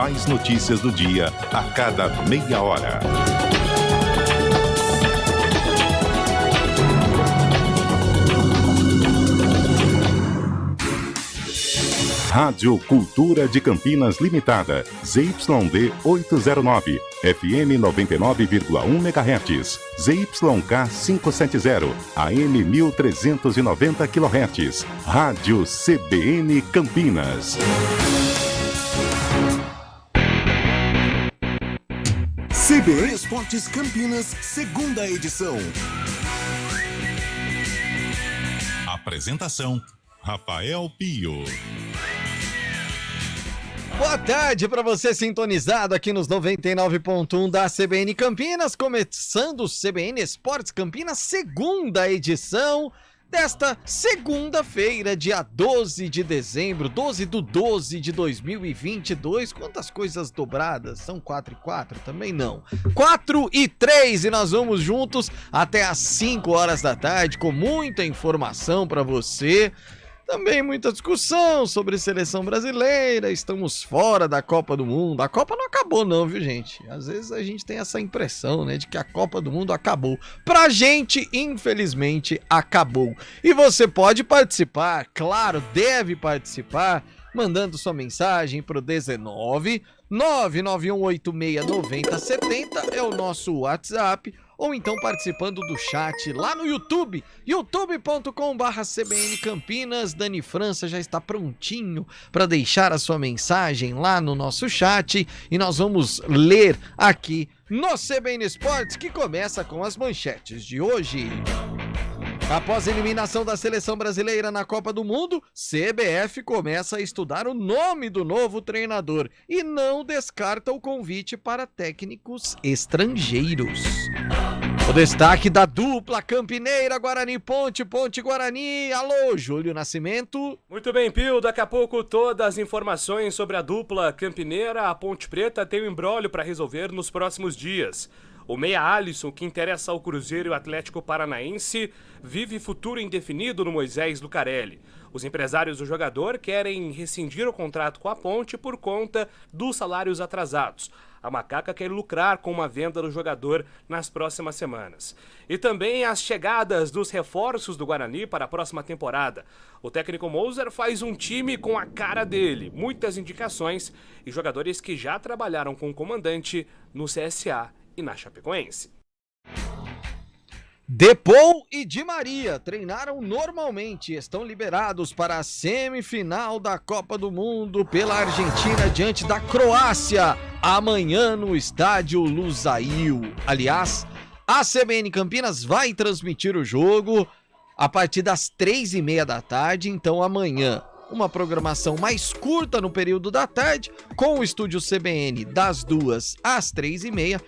Mais notícias do dia a cada meia hora. Rádio Cultura de Campinas Limitada, ZYD 809, FM 99,1 MHz, ZYK 570, AM 1390 kHz, Rádio CBN Campinas. CBN Esportes Campinas, segunda edição. Apresentação: Rafael Pio. Boa tarde para você sintonizado aqui nos 99.1 da CBN Campinas, começando o CBN Esportes Campinas, segunda edição desta segunda-feira, dia 12 de dezembro, 12/12 de 2022. Quantas coisas dobradas? São 4 e 4? Também não. 4 e 3 e nós vamos juntos até às 5 horas da tarde com muita informação para você. Também muita discussão sobre seleção brasileira, estamos fora da Copa do Mundo. A Copa não acabou não, viu, gente? Às vezes a gente tem essa impressão, né, de que a Copa do Mundo acabou. Pra gente, infelizmente, acabou. E você pode participar, claro, deve participar, mandando sua mensagem pro 19 991869070, é o nosso WhatsApp, ou então participando do chat lá no YouTube, youtube.com/CBN Campinas. Dani França já está prontinho para deixar a sua mensagem lá no nosso chat e nós vamos ler aqui no CBN Esportes, que começa com as manchetes de hoje. Após a eliminação da seleção brasileira na Copa do Mundo, CBF começa a estudar o nome do novo treinador e não descarta o convite para técnicos estrangeiros. O destaque da dupla campineira Guarani Ponte, Ponte Guarani. Alô, Júlio Nascimento. Muito bem, Pio. Daqui a pouco todas as informações sobre a dupla campineira. A Ponte Preta tem um imbróglio para resolver nos próximos dias. O meia Alisson, que interessa ao Cruzeiro e o Atlético Paranaense, vive futuro indefinido no Moisés Lucarelli. Os empresários do jogador querem rescindir o contrato com a Ponte por conta dos salários atrasados. A Macaca quer lucrar com uma venda do jogador nas próximas semanas. E também as chegadas dos reforços do Guarani para a próxima temporada. O técnico Moser faz um time com a cara dele, muitas indicações e jogadores que já trabalharam com o comandante no CSA e na Chapecoense. Depou e Di Maria treinaram normalmente e estão liberados para a semifinal da Copa do Mundo pela Argentina diante da Croácia, amanhã no estádio Lusail. Aliás, a CBN Campinas vai transmitir o jogo a partir das 3h30 da tarde, então amanhã uma programação mais curta no período da tarde, com o estúdio CBN das 2 às 3h30,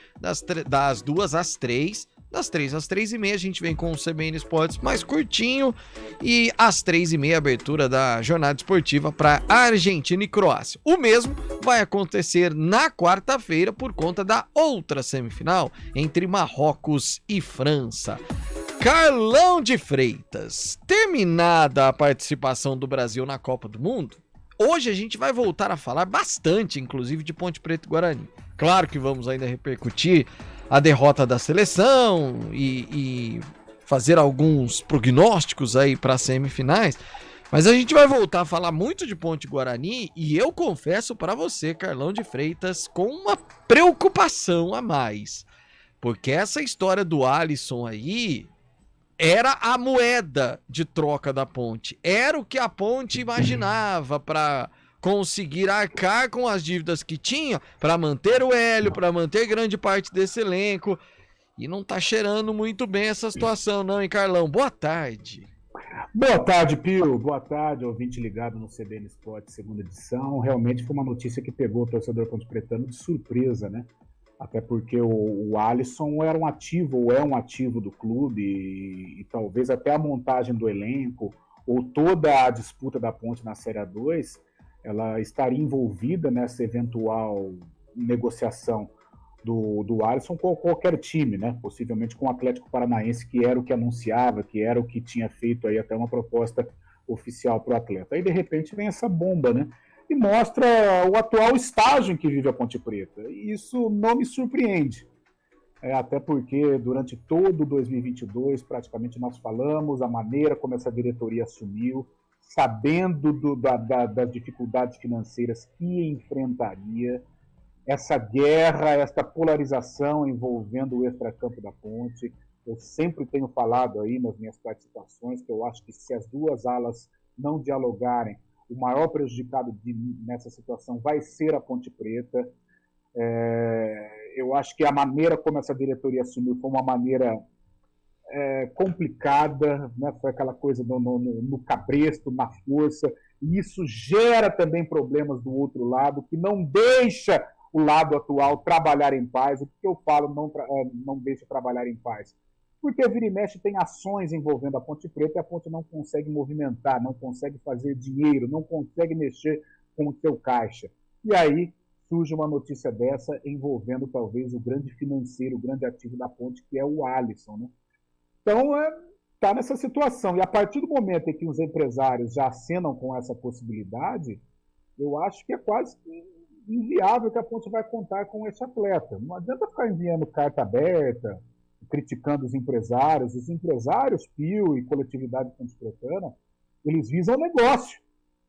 das 2 às 3, das 3 às 3h30 a gente vem com o CBN Esportes mais curtinho e às 3h30 a abertura da jornada esportiva para Argentina e Croácia. O mesmo vai acontecer na quarta-feira por conta da outra semifinal entre Marrocos e França. Carlão de Freitas, terminada a participação do Brasil na Copa do Mundo, hoje a gente vai voltar a falar bastante, inclusive, de Ponte Preta e Guarani. Claro que vamos ainda repercutir a derrota da seleção e fazer alguns prognósticos aí para as semifinais, mas a gente vai voltar a falar muito de Ponte Guarani e eu confesso para você, Carlão de Freitas, com uma preocupação a mais, porque essa história do Alisson aí era a moeda de troca da Ponte, era o que a Ponte imaginava para conseguir arcar com as dívidas que tinha, para manter o Hélio, para manter grande parte desse elenco, e não tá cheirando muito bem essa situação não, hein, Carlão? Boa tarde. Boa tarde, Pio. Boa tarde, ouvinte ligado no CBN Esportes, segunda edição. Realmente foi uma notícia que pegou o torcedor ponte-pretano de surpresa, né? Até porque o Alisson era um ativo, ou é um ativo do clube, e talvez até a montagem do elenco, ou toda a disputa da Ponte na Série A2, ela estaria envolvida nessa eventual negociação do Alisson com qualquer time, né? Possivelmente com o Atlético Paranaense, que era o que anunciava, que era o que tinha feito aí até uma proposta oficial para o atleta. Aí, de repente, vem essa bomba, né? e mostra o atual estágio em que vive a Ponte Preta. E isso não me surpreende. Até porque durante todo 2022 praticamente nós falamos a maneira como essa diretoria assumiu, sabendo das dificuldades financeiras que enfrentaria, essa guerra, essa polarização envolvendo o extracampo da Ponte. Eu sempre tenho falado aí nas minhas participações que eu acho que se as duas alas não dialogarem, o maior prejudicado nessa situação vai ser a Ponte Preta. Eu acho que a maneira como essa diretoria assumiu foi uma maneira complicada, né? Foi aquela coisa no cabresto, na força, e isso gera também problemas do outro lado, que não deixa o lado atual trabalhar em paz. O que eu falo não deixa trabalhar em paz? Porque vira e mexe tem ações envolvendo a Ponte Preta e a Ponte não consegue movimentar, não consegue fazer dinheiro, não consegue mexer com o seu caixa. E aí surge uma notícia dessa envolvendo talvez o grande financeiro, o grande ativo da Ponte, que é o Alisson, né? Então, está nessa situação. E a partir do momento em que os empresários já acenam com essa possibilidade, eu acho que é quase inviável que a Ponte vai contar com esse atleta. Não adianta ficar enviando carta aberta, criticando os empresários. Os empresários, Pio e coletividade ponte-pretana, eles visam negócio,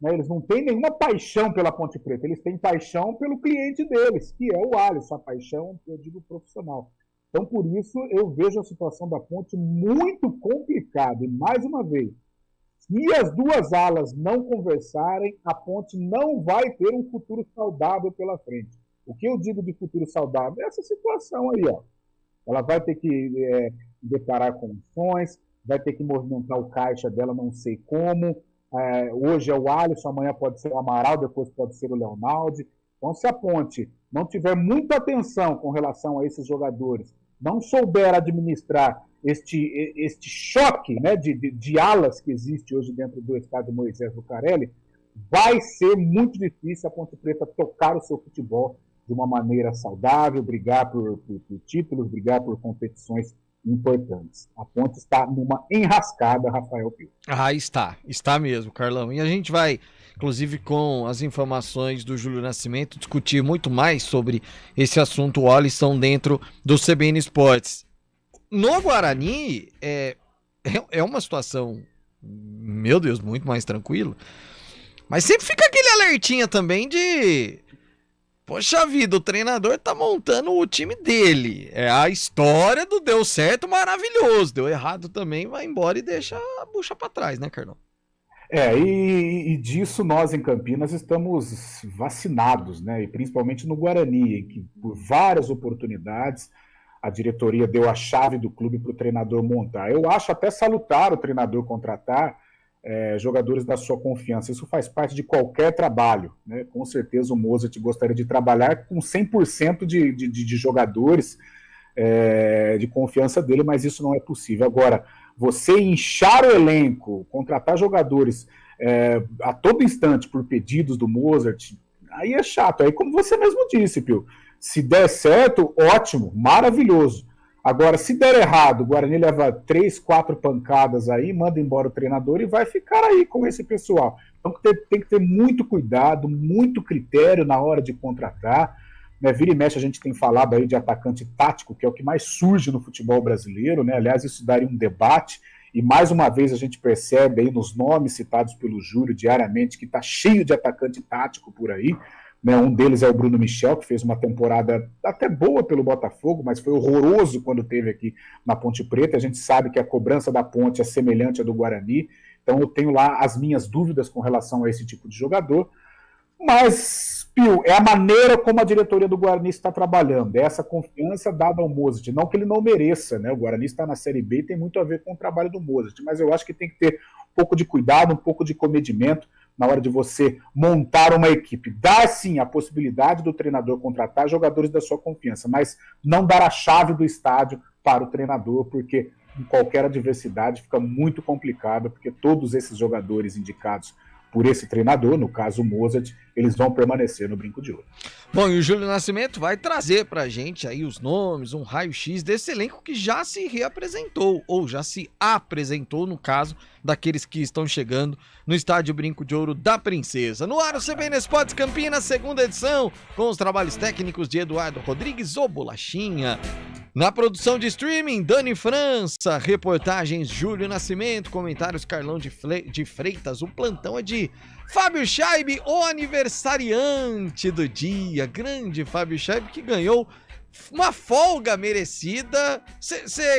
né? Eles não têm nenhuma paixão pela Ponte Preta, eles têm paixão pelo cliente deles, que é o Alisson, a paixão, eu digo, profissional. Então, por isso, eu vejo a situação da Ponte muito complicada. E, mais uma vez, se as duas alas não conversarem, a Ponte não vai ter um futuro saudável pela frente. O que eu digo de futuro saudável é essa situação aí, ó. Ela vai ter que deparar com ações, vai ter que movimentar o caixa dela, não sei como. Hoje é o Alisson, amanhã pode ser o Amaral, depois pode ser o Leonaldi. Então, se a Ponte não tiver muita atenção com relação a esses jogadores, não souber administrar este choque, né, de alas que existe hoje dentro do estádio Moisés Lucarelli, vai ser muito difícil a Ponte Preta tocar o seu futebol de uma maneira saudável, brigar por títulos, brigar por competições importantes. A Ponte está numa enrascada, Rafael Pio. Está mesmo, Carlão. E a gente vai, inclusive com as informações do Júlio Nascimento, discutir muito mais sobre esse assunto, o Alisson, dentro do CBN Esportes. No Guarani, é uma situação, meu Deus, muito mais tranquila, mas sempre fica aquele alertinha também de... Poxa vida, o treinador tá montando o time dele. É a história do deu certo, maravilhoso. Deu errado também, vai embora e deixa a bucha pra trás, né, Carlão? E disso nós em Campinas estamos vacinados, né? E principalmente no Guarani, em que por várias oportunidades a diretoria deu a chave do clube para o treinador montar. Eu acho até salutar o treinador contratar jogadores da sua confiança. Isso faz parte de qualquer trabalho, né? Com certeza o Mozart gostaria de trabalhar com 100% de jogadores de confiança dele, mas isso não é possível. Agora, você inchar o elenco, contratar jogadores a todo instante por pedidos do Mozart, aí é chato. Aí, como você mesmo disse, Pio, se der certo, ótimo, maravilhoso. Agora, se der errado, o Guarani leva 3, 4 pancadas aí, manda embora o treinador e vai ficar aí com esse pessoal. Então tem que ter muito cuidado, muito critério na hora de contratar. Né? Vira e mexe, a gente tem falado aí de atacante tático, que é o que mais surge no futebol brasileiro, né? Aliás, isso daria um debate, e mais uma vez a gente percebe aí nos nomes citados pelo Júlio diariamente que está cheio de atacante tático por aí. Um deles é o Bruno Michel, que fez uma temporada até boa pelo Botafogo, mas foi horroroso quando teve aqui na Ponte Preta. A gente sabe que a cobrança da Ponte é semelhante à do Guarani, então eu tenho lá as minhas dúvidas com relação a esse tipo de jogador. Mas, Pio, é a maneira como a diretoria do Guarani está trabalhando, é essa confiança dada ao Mozart. Não que ele não mereça, né? O Guarani está na Série B e tem muito a ver com o trabalho do Mozart, mas eu acho que tem que ter um pouco de cuidado, um pouco de comedimento na hora de você montar uma equipe. Dar, sim, a possibilidade do treinador contratar jogadores da sua confiança, mas não dar a chave do estádio para o treinador, porque em qualquer adversidade fica muito complicado, porque todos esses jogadores indicados por esse treinador, no caso o Mozart, eles vão permanecer no Brinco de Ouro. Bom, e o Júlio Nascimento vai trazer pra gente aí os nomes, um raio-x desse elenco que já se reapresentou, ou já se apresentou, no caso, daqueles que estão chegando no Estádio Brinco de Ouro da Princesa. No ar, o CBN Esportes Campinas, segunda edição, com os trabalhos técnicos de Eduardo Rodrigues, o Bolachinha. Na produção de streaming, Dani França, reportagens Júlio Nascimento, comentários Carlão de Freitas, o plantão é de Fábio Scheibe, o aniversariante do dia, grande Fábio Scheibe, que ganhou uma folga merecida.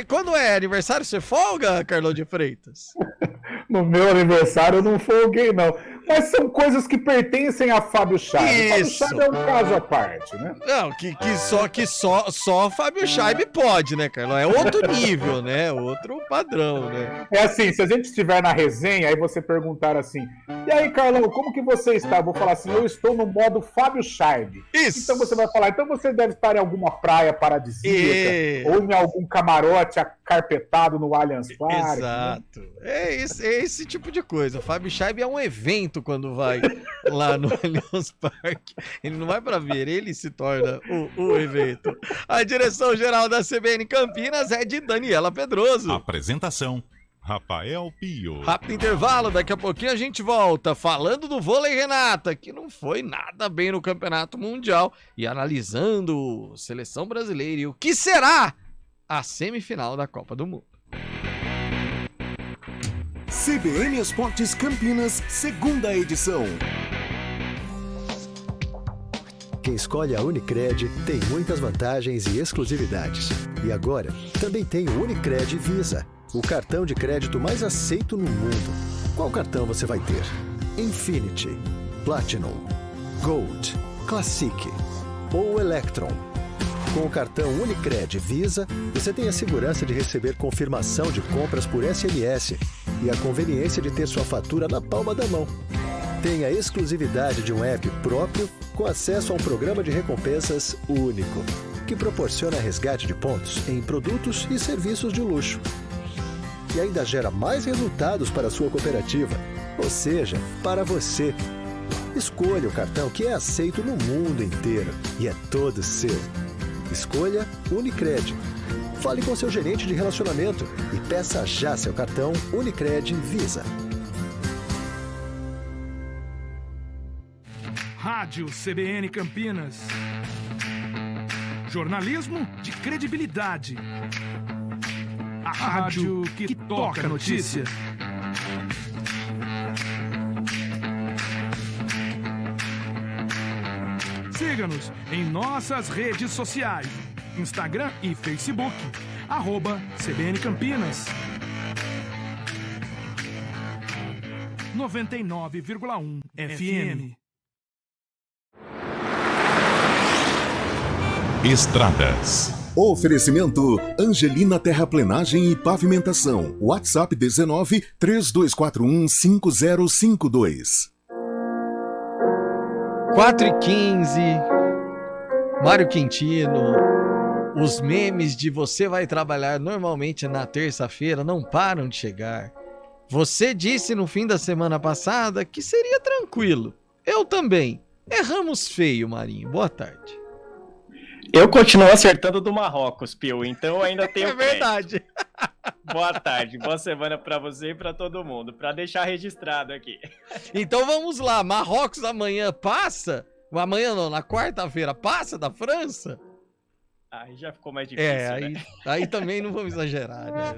Quando é aniversário, você folga, Carlão de Freitas? No meu aniversário eu não folguei, não. Mas são coisas que pertencem a Fábio Scheibe. Isso. Fábio Scheibe é um caso à parte, né? Não, só Fábio Scheibe pode, né, Carlão? É outro nível, né? Outro padrão, né? É assim, se a gente estiver na resenha, aí você perguntar assim, e aí, Carlão, como que você está? Eu vou falar assim, eu estou no modo Fábio Scheibe. Isso. Então você vai falar, então você deve estar em alguma praia paradisíaca, ou em algum camarote acarpetado no Allianz Parque. Exato. Né? É esse tipo de coisa. O Fábio Scheibe é um evento quando vai lá no Allianz Parque. Ele não vai para ver, ele se torna o evento. A direção geral da CBN Campinas é de Daniela Pedroso. Apresentação: Rafael Pio. Rápido intervalo, daqui a pouquinho a gente volta falando do vôlei Renata, que não foi nada bem no Campeonato Mundial, e analisando seleção brasileira e o que será a semifinal da Copa do Mundo. CBN Esportes Campinas, segunda edição. Quem escolhe a Unicred tem muitas vantagens e exclusividades. E agora, também tem o Unicred Visa, o cartão de crédito mais aceito no mundo. Qual cartão você vai ter? Infinity, Platinum, Gold, Classic ou Electron? Com o cartão Unicred Visa, você tem a segurança de receber confirmação de compras por SMS e a conveniência de ter sua fatura na palma da mão. Tem a exclusividade de um app próprio com acesso a um programa de recompensas único, que proporciona resgate de pontos em produtos e serviços de luxo. E ainda gera mais resultados para a sua cooperativa, ou seja, para você. Escolha o cartão que é aceito no mundo inteiro e é todo seu. Escolha Unicred. Fale com seu gerente de relacionamento e peça já seu cartão Unicred Visa. Rádio CBN Campinas. Jornalismo de credibilidade. A rádio que toca a notícia. Siga-nos em nossas redes sociais, Instagram e Facebook, @CBN Campinas. 99,1 FM. Estradas. Oferecimento Angelina Terraplenagem e Pavimentação. WhatsApp 19 3241 5052. 4h15, Mário Quintino, os memes de você vai trabalhar normalmente na terça-feira não param de chegar. Você disse no fim da semana passada que seria tranquilo. Eu também. Erramos feio, Marinho. Boa tarde. Eu continuo acertando do Marrocos, Pio, então ainda tenho É verdade. Boa tarde, boa semana pra você e pra todo mundo, pra deixar registrado aqui. Então vamos lá, Marrocos amanhã passa? Amanhã não, na quarta-feira passa da França? Aí já ficou mais difícil, né? Aí também não vamos exagerar, né?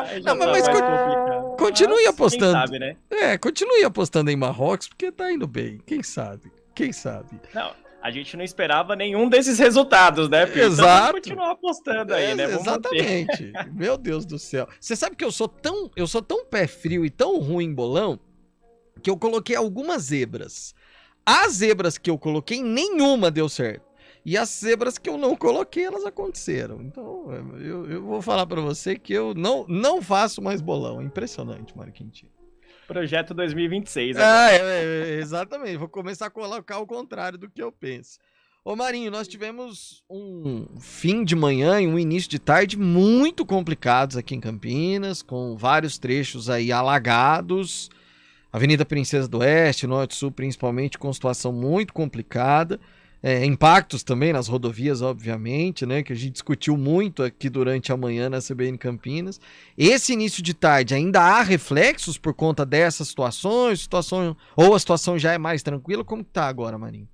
Aí já Não, tá mas mais complicado. continue Mas, apostando. Quem sabe, né? Continue apostando em Marrocos, porque tá indo bem. Quem sabe? Quem sabe? Não, a gente não esperava nenhum desses resultados, né, Pio? Exato. Então vamos continuar apostando aí, né? Vamos Exatamente. Meu Deus do céu. Você sabe que eu sou tão pé frio e tão ruim em bolão que eu coloquei algumas zebras. As zebras que eu coloquei, nenhuma deu certo. E as zebras que eu não coloquei, elas aconteceram. Então, eu vou falar pra você que eu não faço mais bolão. É impressionante, Mário Quintino. Projeto 2026. Agora. Exatamente. Vou começar a colocar o contrário do que eu penso. Ô Marinho, nós tivemos um fim de manhã e um início de tarde muito complicados aqui em Campinas, com vários trechos aí alagados. Avenida Princesa do Oeste, Norte e Sul principalmente, com situação muito complicada. Impactos também nas rodovias, obviamente, né, que a gente discutiu muito aqui durante a manhã na CBN Campinas. Esse início de tarde ainda há reflexos por conta dessas situações, ou a situação já é mais tranquila? Como que tá agora, Marinho?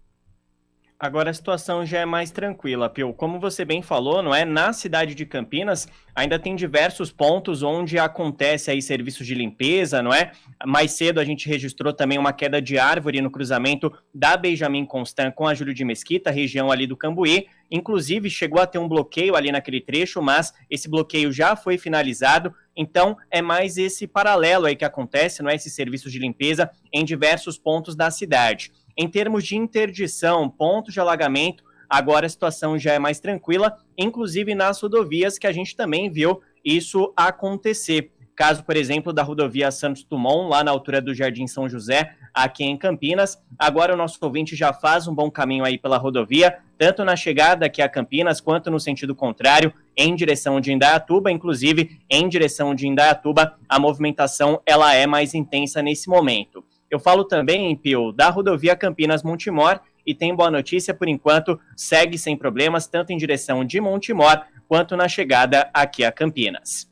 Agora a situação já é mais tranquila, Pio. Como você bem falou, não é? Na cidade de Campinas ainda tem diversos pontos onde acontece aí serviços de limpeza, não é? Mais cedo a gente registrou também uma queda de árvore no cruzamento da Benjamin Constant com a Júlio de Mesquita, região ali do Cambuí. Inclusive chegou a ter um bloqueio ali naquele trecho, mas esse bloqueio já foi finalizado. Então é mais esse paralelo aí que acontece, não é? Esses serviços de limpeza em diversos pontos da cidade. Em termos de interdição, pontos de alagamento, agora a situação já é mais tranquila, inclusive nas rodovias que a gente também viu isso acontecer. Caso, por exemplo, da rodovia Santos Dumont, lá na altura do Jardim São José, aqui em Campinas. Agora o nosso ouvinte já faz um bom caminho aí pela rodovia, tanto na chegada aqui a Campinas, quanto no sentido contrário, em direção de Indaiatuba. Inclusive, em direção de Indaiatuba, a movimentação ela é mais intensa nesse momento. Eu falo também, Pio, da rodovia Campinas-Montemor, e tem boa notícia, por enquanto, segue sem problemas, tanto em direção de Montemor, quanto na chegada aqui a Campinas.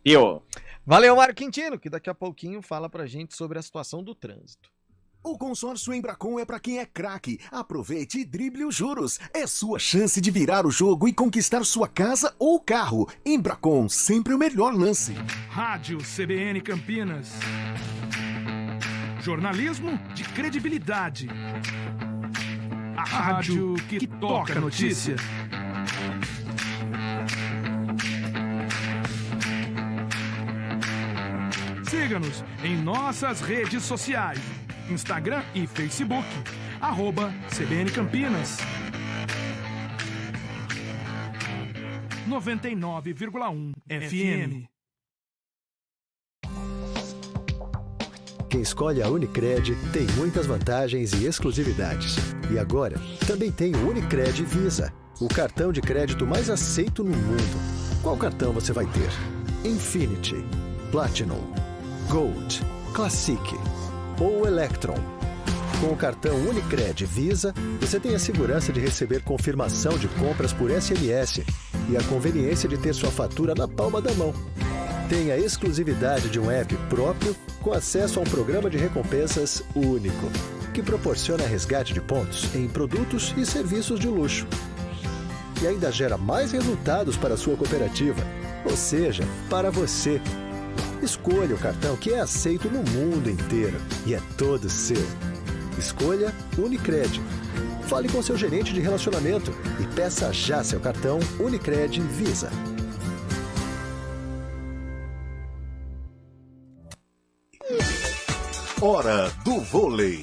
Pio. Valeu, Mário Quintino, que daqui a pouquinho fala pra gente sobre a situação do trânsito. O consórcio Embracon é para quem é craque. Aproveite e drible os juros. É sua chance de virar o jogo e conquistar sua casa ou carro. Embracon, sempre o melhor lance. Rádio CBN Campinas. Jornalismo de credibilidade. A rádio que toca a notícia. Siga-nos em nossas redes sociais. Instagram e Facebook. @CBN Campinas. 99,1 FM. Quem escolhe a Unicred tem muitas vantagens e exclusividades. E agora, também tem o Unicred Visa, o cartão de crédito mais aceito no mundo. Qual cartão você vai ter? Infinity, Platinum, Gold, Classic ou Electron. Com o cartão Unicred Visa, você tem a segurança de receber confirmação de compras por SMS e a conveniência de ter sua fatura na palma da mão. Tem a exclusividade de um app próprio com acesso a um programa de recompensas único, que proporciona resgate de pontos em produtos e serviços de luxo. E ainda gera mais resultados para a sua cooperativa, ou seja, para você. Escolha o cartão que é aceito no mundo inteiro e é todo seu. Escolha Unicred. Fale com seu gerente de relacionamento e peça já seu cartão Unicred Visa. Hora do vôlei.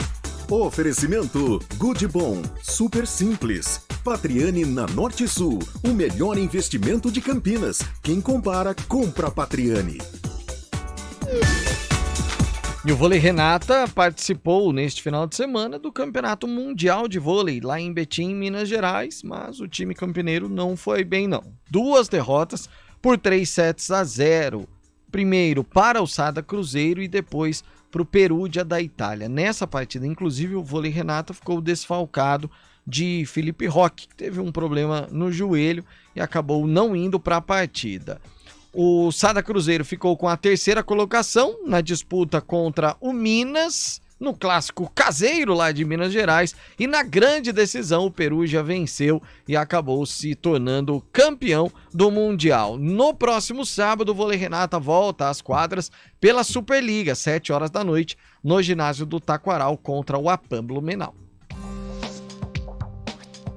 Oferecimento Goodbom, super simples. Patriani na Norte e Sul, o melhor investimento de Campinas. Quem compara, compra Patriani. E o Vôlei Renata participou neste final de semana do Campeonato Mundial de Vôlei lá em Betim, Minas Gerais, mas o time campineiro não foi bem não. 2 derrotas por 3-0. Primeiro para o Sada Cruzeiro e depois para o Perugia da Itália. Nessa partida, inclusive, o Vôlei Renata ficou desfalcado de Felipe Roque, que teve um problema no joelho e acabou não indo para a partida. O Sada Cruzeiro ficou com a 3ª colocação na disputa contra o Minas, no clássico caseiro lá de Minas Gerais, e na grande decisão o Perugia venceu e acabou se tornando campeão do Mundial. No próximo sábado, o Vôlei Renata volta às quadras pela Superliga, 7 horas da noite, no ginásio do Taquaral contra o APAM Blumenau.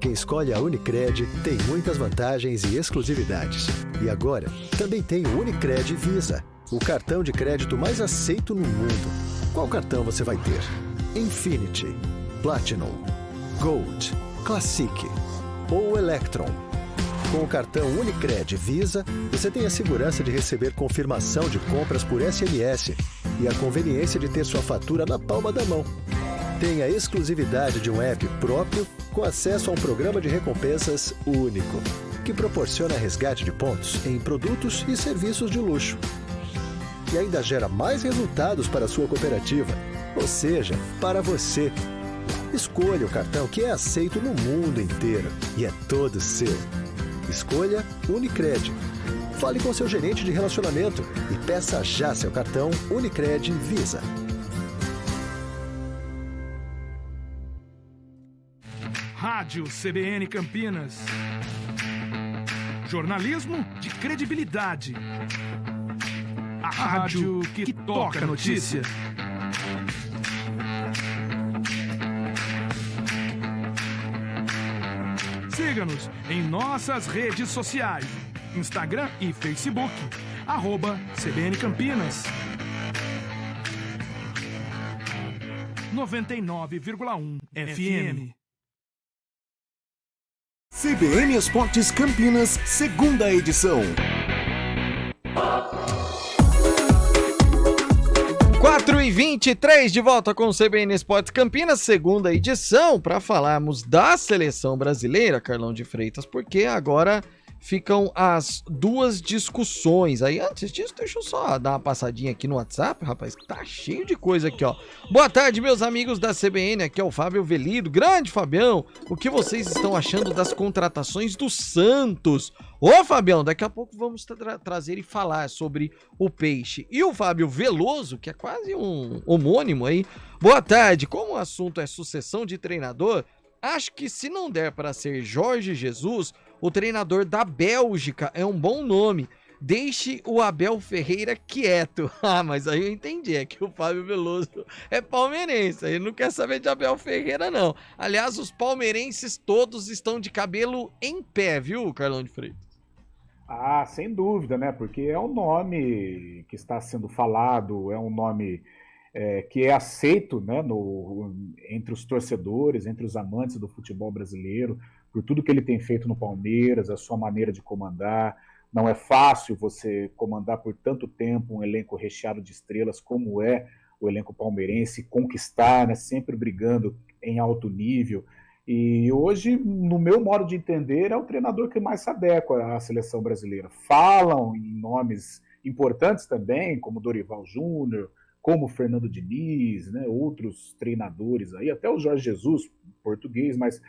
Quem escolhe a Unicred tem muitas vantagens e exclusividades. E agora, também tem o Unicred Visa, o cartão de crédito mais aceito no mundo. Qual cartão você vai ter? Infinity, Platinum, Gold, Classic ou Electron. Com o cartão Unicred Visa, você tem a segurança de receber confirmação de compras por SMS e a conveniência de ter sua fatura na palma da mão. Tem a exclusividade de um app próprio com acesso a um programa de recompensas único, que proporciona resgate de pontos em produtos e serviços de luxo. E ainda gera mais resultados para a sua cooperativa, ou ou seja, para você. Escolha o cartão que é aceito no mundo inteiro e é todo seu. Escolha Unicred. Fale com seu gerente de relacionamento e peça já seu cartão Unicred Visa. Rádio CBN Campinas. Jornalismo de credibilidade. A rádio que toca a notícia. Siga-nos em nossas redes sociais, Instagram e Facebook, @CBN Campinas. 99,1 FM. CBN Esportes Campinas, segunda edição. 4h23 de volta com o CBN Esportes Campinas, segunda edição, para falarmos da seleção brasileira, Carlão de Freitas, porque agora ficam as duas discussões. Aí, antes disso, deixa eu só dar uma passadinha aqui no WhatsApp, rapaz, que tá cheio de coisa aqui, ó. Boa tarde, meus amigos da CBN, aqui é o Fábio Velido. Grande Fabião, o que vocês estão achando das contratações do Santos? Ô, Fabião, daqui a pouco vamos trazer e falar sobre o Peixe. E o Fábio Veloso, que é quase um homônimo aí. Boa tarde, como o assunto é sucessão de treinador, acho que se não der para ser Jorge Jesus, o treinador da Bélgica é um bom nome. Deixe o Abel Ferreira quieto. Ah, mas aí eu entendi, é que o Fábio Veloso é palmeirense, ele não quer saber de Abel Ferreira, não. Aliás, os palmeirenses todos estão de cabelo em pé, viu, Carlão de Freitas? Ah, sem dúvida, né? Porque é um nome que está sendo falado, é um nome que é aceito, né, entre os torcedores, entre os amantes do futebol brasileiro, por tudo que ele tem feito no Palmeiras, a sua maneira de comandar. Não é fácil você comandar por tanto tempo um elenco recheado de estrelas como é o elenco palmeirense, conquistar, né, sempre brigando em alto nível. E hoje, no meu modo de entender, é o treinador que mais se adequa à seleção brasileira. Falam em nomes importantes também, como Dorival Júnior, como Fernando Diniz, né, outros treinadores aí, até o Jorge Jesus, português, mas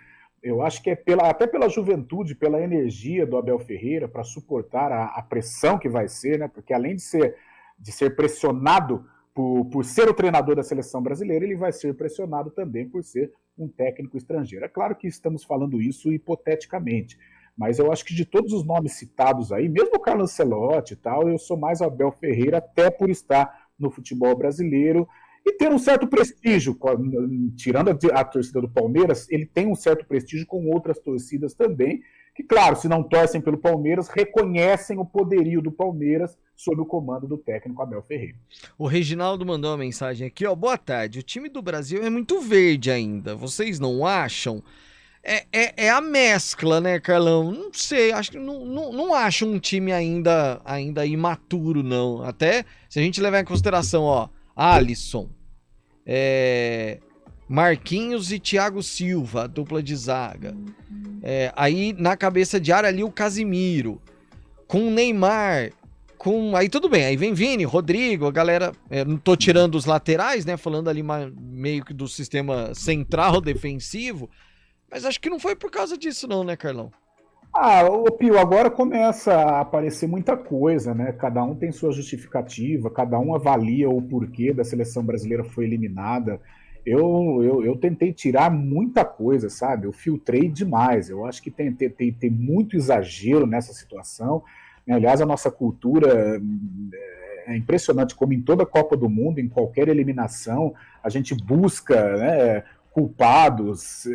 eu acho que é até pela juventude, pela energia do Abel Ferreira para suportar a pressão que vai ser, né, porque além de ser pressionado por ser o treinador da seleção brasileira, ele vai ser pressionado também por ser um técnico estrangeiro. É claro que estamos falando isso hipoteticamente, mas eu acho que de todos os nomes citados aí, mesmo o Carlo Ancelotti e tal, eu sou mais o Abel Ferreira, até por estar no futebol brasileiro e ter um certo prestígio, tirando a torcida do Palmeiras, ele tem um certo prestígio com outras torcidas também, que claro, se não torcem pelo Palmeiras, reconhecem o poderio do Palmeiras sob o comando do técnico Abel Ferreira. O Reginaldo mandou uma mensagem aqui, ó, boa tarde, o time do Brasil é muito verde ainda, vocês não acham? É a mescla, né, Carlão? Não sei, acho que não acho um time ainda imaturo, não. Até se a gente levar em consideração, ó, Alisson, Marquinhos e Thiago Silva, a dupla de zaga. Aí na cabeça de área ali o Casimiro, com o Neymar, aí tudo bem, aí vem Vini, Rodrigo, a galera, não tô tirando os laterais, né, falando ali meio que do sistema central defensivo, mas acho que não foi por causa disso não, né, Carlão? Ô Pio, agora começa a aparecer muita coisa, né? Cada um tem sua justificativa, cada um avalia o porquê da seleção brasileira foi eliminada. Eu tentei tirar muita coisa, sabe? Eu filtrei demais. Eu acho que tem muito exagero nessa situação. Aliás, a nossa cultura é impressionante como em toda a Copa do Mundo, em qualquer eliminação, a gente busca, né, culpados,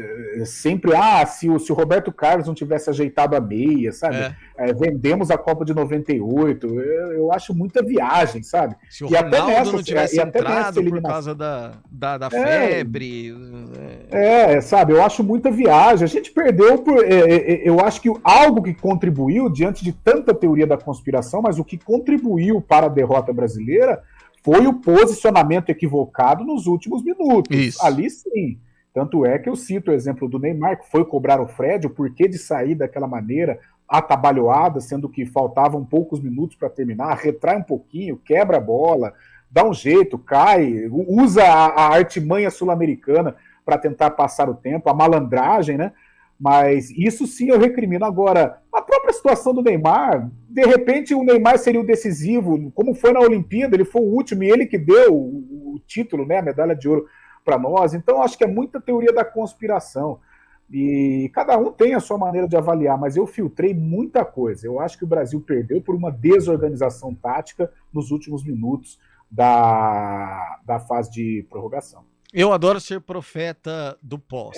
sempre, se o Roberto Carlos não tivesse ajeitado a meia, sabe? Vendemos a Copa de 98, eu acho muita viagem, sabe? Se o Ronaldo não tivesse entrado por causa da febre... sabe, eu acho muita viagem, a gente perdeu eu acho que algo que contribuiu, diante de tanta teoria da conspiração, mas o que contribuiu para a derrota brasileira foi o posicionamento equivocado nos últimos minutos. Isso. Ali sim. Tanto é que eu cito o exemplo do Neymar, que foi cobrar o Fred, o porquê de sair daquela maneira atabalhoada, sendo que faltavam poucos minutos para terminar, retrai um pouquinho, quebra a bola, dá um jeito, cai, usa a artimanha sul-americana para tentar passar o tempo, a malandragem, né? Mas isso sim eu recrimino. Agora, a própria situação do Neymar, de repente o Neymar seria o decisivo, como foi na Olimpíada, ele foi o último e ele que deu o título, né, a medalha de ouro para nós. Então acho que é muita teoria da conspiração. E cada um tem a sua maneira de avaliar, mas eu filtrei muita coisa. Eu acho que o Brasil perdeu por uma desorganização tática nos últimos minutos da fase de prorrogação. Eu adoro ser profeta do pós.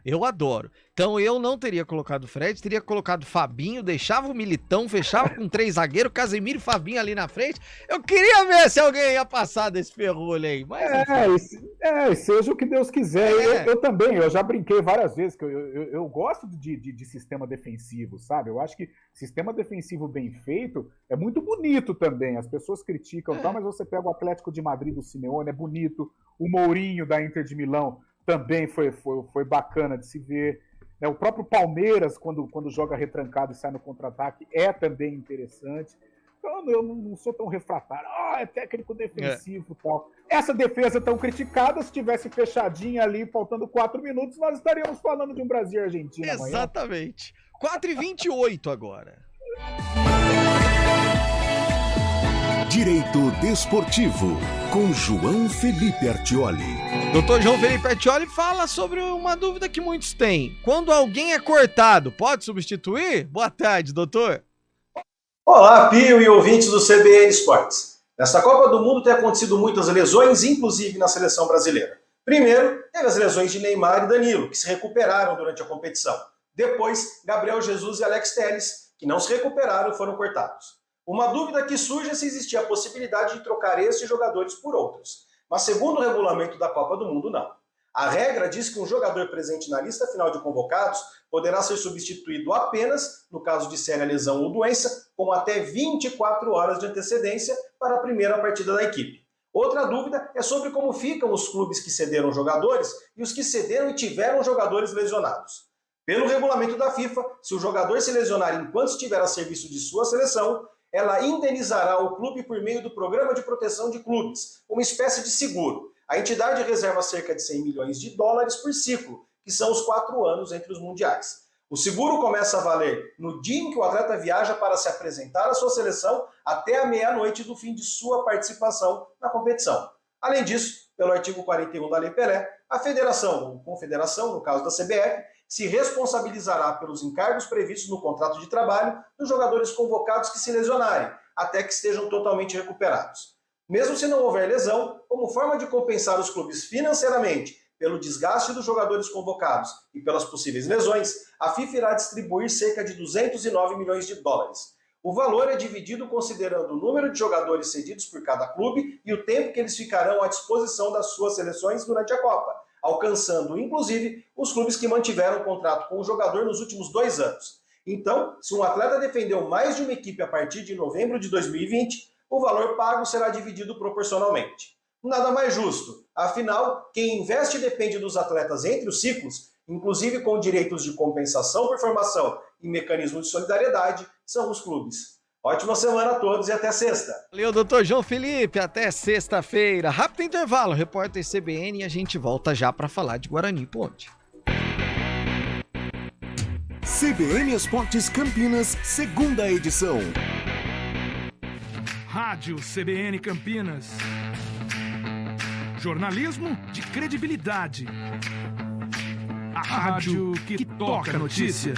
Eu adoro. Então eu não teria colocado o Fred, teria colocado o Fabinho, deixava o Militão, fechava com 3 zagueiros, Casemiro e Fabinho ali na frente. Eu queria ver se alguém ia passar desse ferrolho aí. Mas seja o que Deus quiser. Eu também, eu já brinquei várias vezes que eu gosto de sistema defensivo, sabe? Eu acho que sistema defensivo bem feito é muito bonito também. As pessoas criticam, mas você pega o Atlético de Madrid do Simeone, é bonito. O Mourinho da Inter de Milão também foi bacana de se ver. O próprio Palmeiras, quando joga retrancado e sai no contra-ataque, é também interessante. Então eu não sou tão refratário. É técnico defensivo e tal. Essa defesa tão criticada, se tivesse fechadinha ali, faltando 4 minutos, nós estaríamos falando de um Brasil e Argentina amanhã. Exatamente. 4h28 agora. Direito Desportivo, com João Felipe Artioli. Doutor João Felipe Artioli fala sobre uma dúvida que muitos têm. Quando alguém é cortado, pode substituir? Boa tarde, doutor. Olá, Pio e ouvintes do CBN Esportes. Nesta Copa do Mundo tem acontecido muitas lesões, inclusive na seleção brasileira. Primeiro, teve as lesões de Neymar e Danilo, que se recuperaram durante a competição. Depois, Gabriel Jesus e Alex Telles, que não se recuperaram e foram cortados. Uma dúvida que surge é se existia a possibilidade de trocar estes jogadores por outros. Mas segundo o regulamento da Copa do Mundo, não. A regra diz que um jogador presente na lista final de convocados poderá ser substituído apenas, no caso de séria lesão ou doença, com até 24 horas de antecedência para a primeira partida da equipe. Outra dúvida é sobre como ficam os clubes que cederam jogadores e os que cederam e tiveram jogadores lesionados. Pelo regulamento da FIFA, se o jogador se lesionar enquanto estiver a serviço de sua seleção, ela indenizará o clube por meio do Programa de Proteção de Clubes, uma espécie de seguro. A entidade reserva cerca de 100 milhões de dólares por ciclo, que são os 4 anos entre os mundiais. O seguro começa a valer no dia em que o atleta viaja para se apresentar à sua seleção até a meia-noite do fim de sua participação na competição. Além disso, pelo artigo 41 da Lei Pelé, a federação, ou confederação, no caso da CBF, se responsabilizará pelos encargos previstos no contrato de trabalho dos jogadores convocados que se lesionarem, até que estejam totalmente recuperados. Mesmo se não houver lesão, como forma de compensar os clubes financeiramente pelo desgaste dos jogadores convocados e pelas possíveis lesões, a FIFA irá distribuir cerca de 209 milhões de dólares. O valor é dividido considerando o número de jogadores cedidos por cada clube e o tempo que eles ficarão à disposição das suas seleções durante a Copa, alcançando, inclusive, os clubes que mantiveram o contrato com o jogador nos últimos 2 anos. Então, se um atleta defendeu mais de uma equipe a partir de novembro de 2020, o valor pago será dividido proporcionalmente. Nada mais justo, afinal, quem investe depende dos atletas entre os ciclos, inclusive com direitos de compensação por formação e mecanismo de solidariedade, são os clubes. Ótima semana a todos e até sexta. Valeu, doutor João Felipe, até sexta-feira. Rápido intervalo, repórter CBN, e a gente volta já para falar de Guarani Ponte. CBN Esportes Campinas, segunda edição. Rádio CBN Campinas. Jornalismo de credibilidade. A rádio que toca a notícia.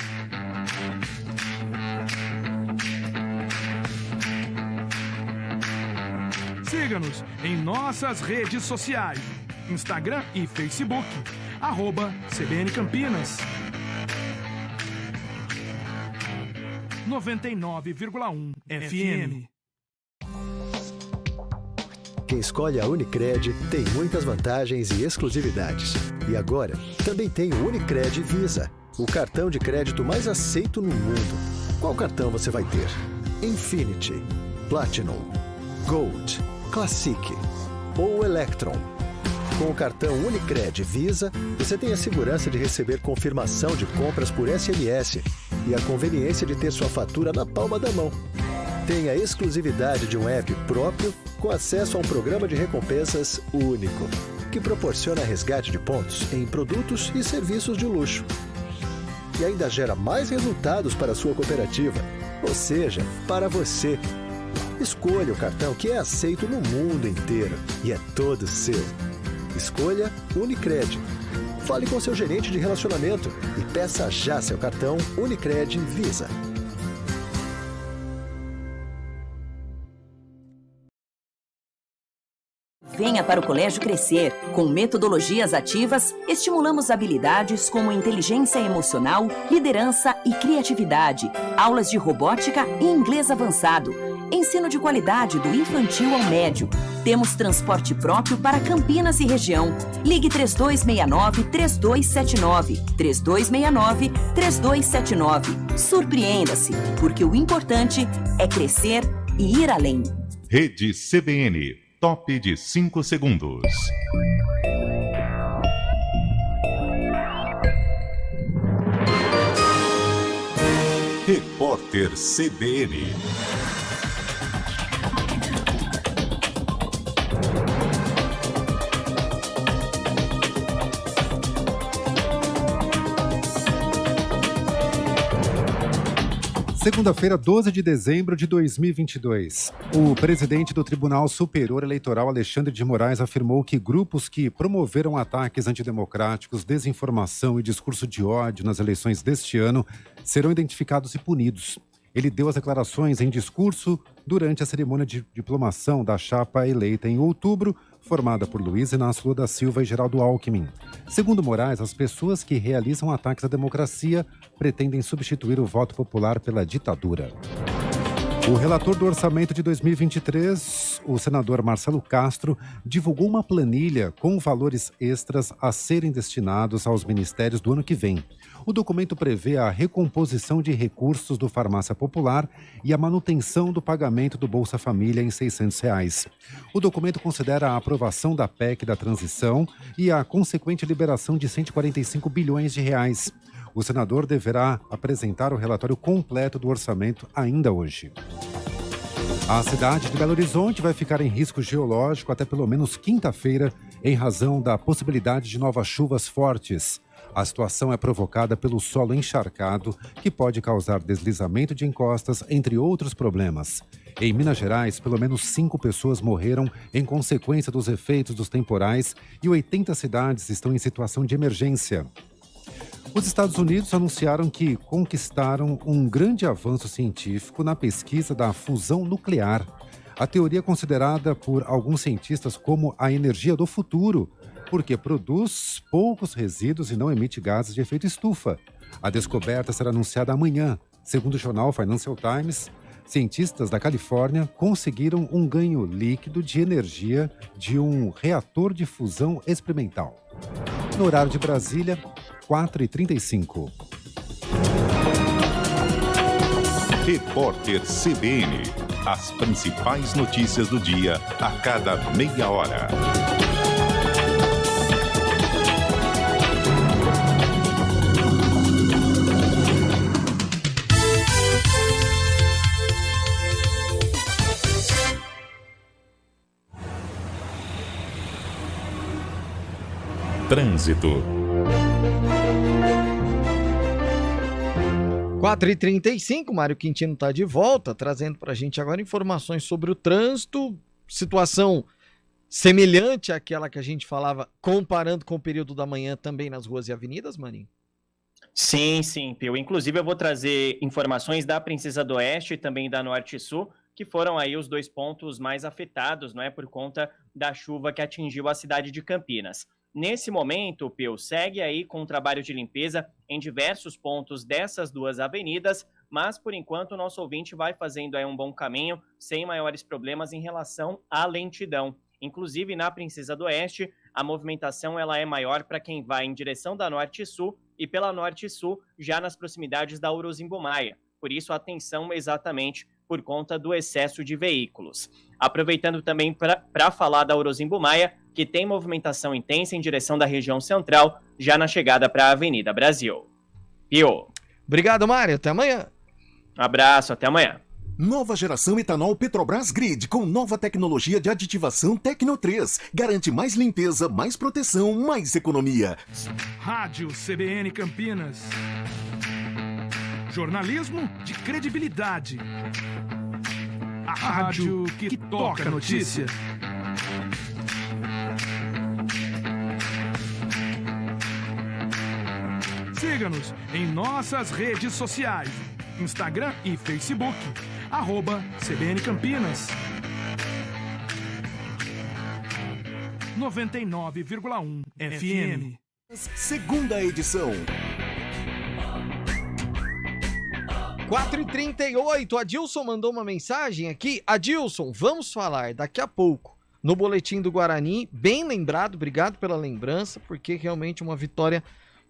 Siga-nos em nossas redes sociais, Instagram e Facebook, @CBN Campinas. 99,1 FM. Quem escolhe a Unicred tem muitas vantagens e exclusividades. E agora, também tem o Unicred Visa, o cartão de crédito mais aceito no mundo. Qual cartão você vai ter? Infinity, Platinum, Gold, Classic ou Electron. Com o cartão Unicred Visa, você tem a segurança de receber confirmação de compras por SMS e a conveniência de ter sua fatura na palma da mão. tem a exclusividade de um app próprio com acesso a um programa de recompensas único, que proporciona resgate de pontos em produtos e serviços de luxo. E ainda gera mais resultados para a sua cooperativa, ou seja, para você. Escolha o cartão que é aceito no mundo inteiro e é todo seu. Escolha Unicred. Fale com seu gerente de relacionamento e peça já seu cartão Unicred Visa. Venha para o Colégio Crescer. Com metodologias ativas, estimulamos habilidades como inteligência emocional, liderança e criatividade, aulas de robótica e inglês avançado, ensino de qualidade do infantil ao médio. Temos transporte próprio para Campinas e região. Ligue 3269-3279. 3269-3279. Surpreenda-se, porque o importante é crescer e ir além. Rede CBN. Top de 5 segundos. Repórter CBN. Segunda-feira, 12 de dezembro de 2022. O presidente do Tribunal Superior Eleitoral, Alexandre de Moraes, afirmou que grupos que promoveram ataques antidemocráticos, desinformação e discurso de ódio nas eleições deste ano serão identificados e punidos. Ele deu as declarações em discurso durante a cerimônia de diplomação da chapa eleita em outubro, formada por Luiz Inácio Lula da Silva e Geraldo Alckmin. Segundo Moraes, as pessoas que realizam ataques à democracia pretendem substituir o voto popular pela ditadura. O relator do orçamento de 2023, o senador Marcelo Castro, divulgou uma planilha com valores extras a serem destinados aos ministérios do ano que vem. O documento prevê a recomposição de recursos do Farmácia Popular e a manutenção do pagamento do Bolsa Família em R$ 600. O documento considera a aprovação da PEC da transição e a consequente liberação de 145 bilhões de reais. O senador deverá apresentar o relatório completo do orçamento ainda hoje. A cidade de Belo Horizonte vai ficar em risco geológico até pelo menos quinta-feira, em razão da possibilidade de novas chuvas fortes. A situação é provocada pelo solo encharcado, que pode causar deslizamento de encostas, entre outros problemas. Em Minas Gerais, pelo menos 5 pessoas morreram em consequência dos efeitos dos temporais e 80 cidades estão em situação de emergência. Os Estados Unidos anunciaram que conquistaram um grande avanço científico na pesquisa da fusão nuclear. A teoria é considerada por alguns cientistas como a energia do futuro, porque produz poucos resíduos e não emite gases de efeito estufa. A descoberta será anunciada amanhã. Segundo o jornal Financial Times, cientistas da Califórnia conseguiram um ganho líquido de energia de um reator de fusão experimental. No horário de Brasília, 4h35. Repórter CBN. As principais notícias do dia a cada meia hora. Trânsito. 4h35, Mário Quintino está de volta, trazendo para a gente agora informações sobre o trânsito, situação semelhante àquela que a gente falava, comparando com o período da manhã também nas ruas e avenidas, Maninho? Sim, Pio. Inclusive eu vou trazer informações da Princesa do Oeste e também da Norte e Sul, que foram aí os dois pontos mais afetados, não é, por conta da chuva que atingiu a cidade de Campinas. Nesse momento, o Pio segue aí com o trabalho de limpeza em diversos pontos dessas duas avenidas, mas por enquanto o nosso ouvinte vai fazendo aí um bom caminho, sem maiores problemas em relação à lentidão. Inclusive na Princesa do Oeste, a movimentação ela é maior para quem vai em direção da Norte e Sul e pela Norte e Sul já nas proximidades da Orozimbo-Maia. Por isso, atenção exatamente por conta do excesso de veículos. Aproveitando também para falar da Orozimbo-Maia, que tem movimentação intensa em direção da região central, já na chegada para a Avenida Brasil. Pio. Obrigado, Mário. Até amanhã. Um abraço, até amanhã. Nova geração etanol Petrobras Grid com nova tecnologia de aditivação Tecno 3. Garante mais limpeza, mais proteção, mais economia. Rádio CBN Campinas. Jornalismo de credibilidade. A rádio que toca a notícia. Siga-nos em nossas redes sociais. Instagram e Facebook. @CBN Campinas. 99,1 FM. Segunda edição. 4h38, Adilson mandou uma mensagem aqui. Adilson, vamos falar daqui a pouco no Boletim do Guarani. Bem lembrado, obrigado pela lembrança, porque realmente uma vitória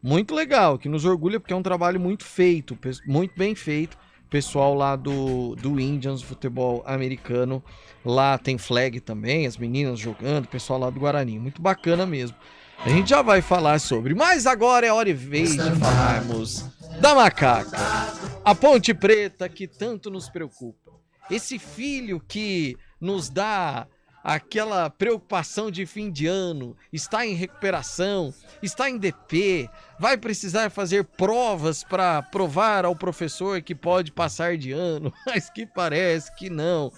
muito legal, que nos orgulha, porque é um trabalho muito feito, muito bem feito. Pessoal lá do Indians, futebol americano, lá tem flag também, as meninas jogando, pessoal lá do Guarani, muito bacana mesmo. A gente já vai falar sobre, mas agora é hora e vez de falarmos da Macaca, a Ponte Preta que tanto nos preocupa. Esse filho que nos dá aquela preocupação de fim de ano, está em recuperação, está em DP, vai precisar fazer provas para provar ao professor que pode passar de ano, mas que parece que não.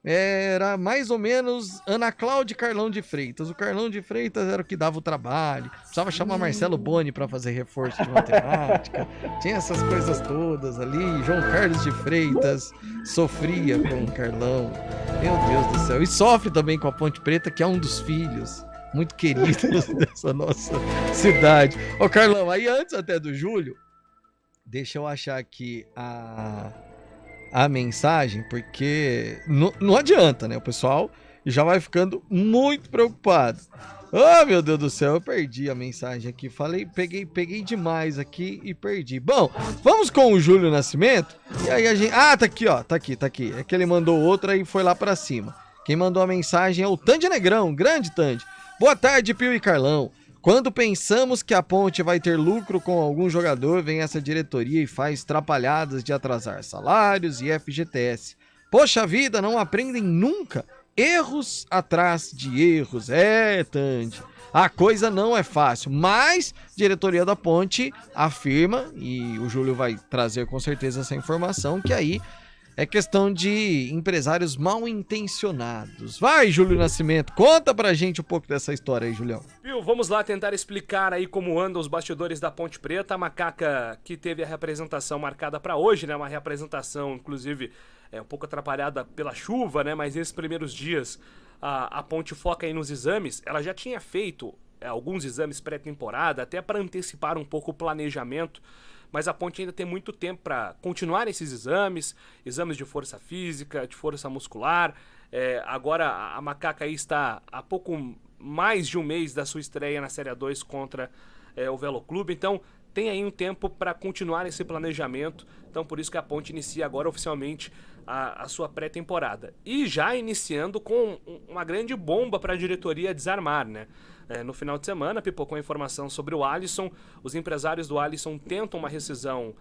Era mais ou menos Ana Cláudia e Carlão de Freitas. O Carlão de Freitas era o que dava o trabalho, precisava chamar Marcelo Boni para fazer reforço de matemática, tinha essas coisas todas ali. João Carlos de Freitas sofria com o Carlão, meu Deus do céu, e sofre também com a Ponte Preta, que é um dos filhos muito queridos dessa nossa cidade. Ô Carlão, aí antes até do Júlio, deixa eu achar aqui a mensagem, porque não adianta, né? O pessoal já vai ficando muito preocupado. Oh, meu Deus do céu, eu perdi a mensagem aqui. Peguei demais aqui e perdi. Bom, vamos com o Júlio Nascimento. E aí a gente... Ah, tá aqui, ó. Tá aqui. É que ele mandou outra e foi lá pra cima. Quem mandou a mensagem é o Tandy Negrão, grande Tandy. Boa tarde, Pio e Carlão. Quando pensamos que a Ponte vai ter lucro com algum jogador, vem essa diretoria e faz trapalhadas de atrasar salários e FGTS. Poxa vida, não aprendem nunca. Erros atrás de erros. Tandy. A coisa não é fácil, mas a diretoria da Ponte afirma, e o Júlio vai trazer com certeza essa informação, que aí é questão de empresários mal intencionados. Vai, Júlio Nascimento, conta pra gente um pouco dessa história aí, Julião. Viu, vamos lá tentar explicar aí como andam os bastidores da Ponte Preta. A Macaca que teve a representação marcada pra hoje, né? Uma representação, inclusive, um pouco atrapalhada pela chuva, né? Mas esses primeiros dias a Ponte foca aí nos exames. Ela já tinha feito alguns exames pré-temporada, até para antecipar um pouco o planejamento. Mas a Ponte ainda tem muito tempo para continuar esses exames de força física, de força muscular. Agora a Macaca aí está há pouco mais de um mês da sua estreia na Série A2 contra o Velo Clube. Então tem aí um tempo para continuar esse planejamento. Então por isso que a Ponte inicia agora oficialmente a sua pré-temporada. E já iniciando com uma grande bomba para a diretoria desarmar, né? No final de semana, pipocou a informação sobre o Alisson. Os empresários do Alisson tentam uma rescisão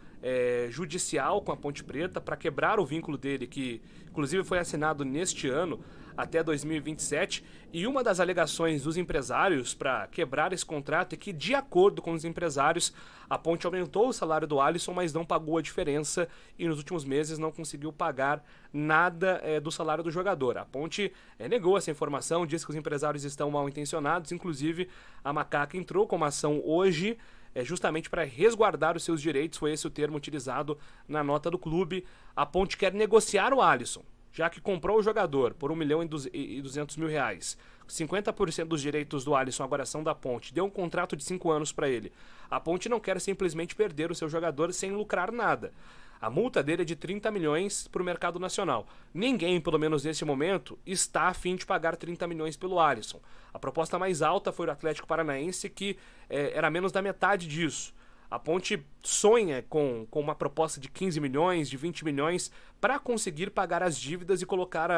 judicial com a Ponte Preta para quebrar o vínculo dele, que inclusive foi assinado neste ano até 2027. E uma das alegações dos empresários para quebrar esse contrato é que, de acordo com os empresários, a Ponte aumentou o salário do Alisson, mas não pagou a diferença e nos últimos meses não conseguiu pagar nada do salário do jogador. A Ponte negou essa informação, disse que os empresários estão mal intencionados. Inclusive, a Macaca entrou com uma ação hoje justamente para resguardar os seus direitos. Foi esse o termo utilizado na nota do clube. A Ponte quer negociar o Alisson, já que comprou o jogador por R$1.200.000. 50% dos direitos do Alisson agora são da Ponte. Deu um contrato de 5 anos para ele. A Ponte não quer simplesmente perder o seu jogador sem lucrar nada. A multa dele é de 30 milhões para o mercado nacional. Ninguém, pelo menos nesse momento, está a fim de pagar 30 milhões pelo Alisson. A proposta mais alta foi o Atlético Paranaense, que era menos da metade disso. A Ponte sonha com uma proposta de 15 milhões, de 20 milhões, para conseguir pagar as dívidas e colocar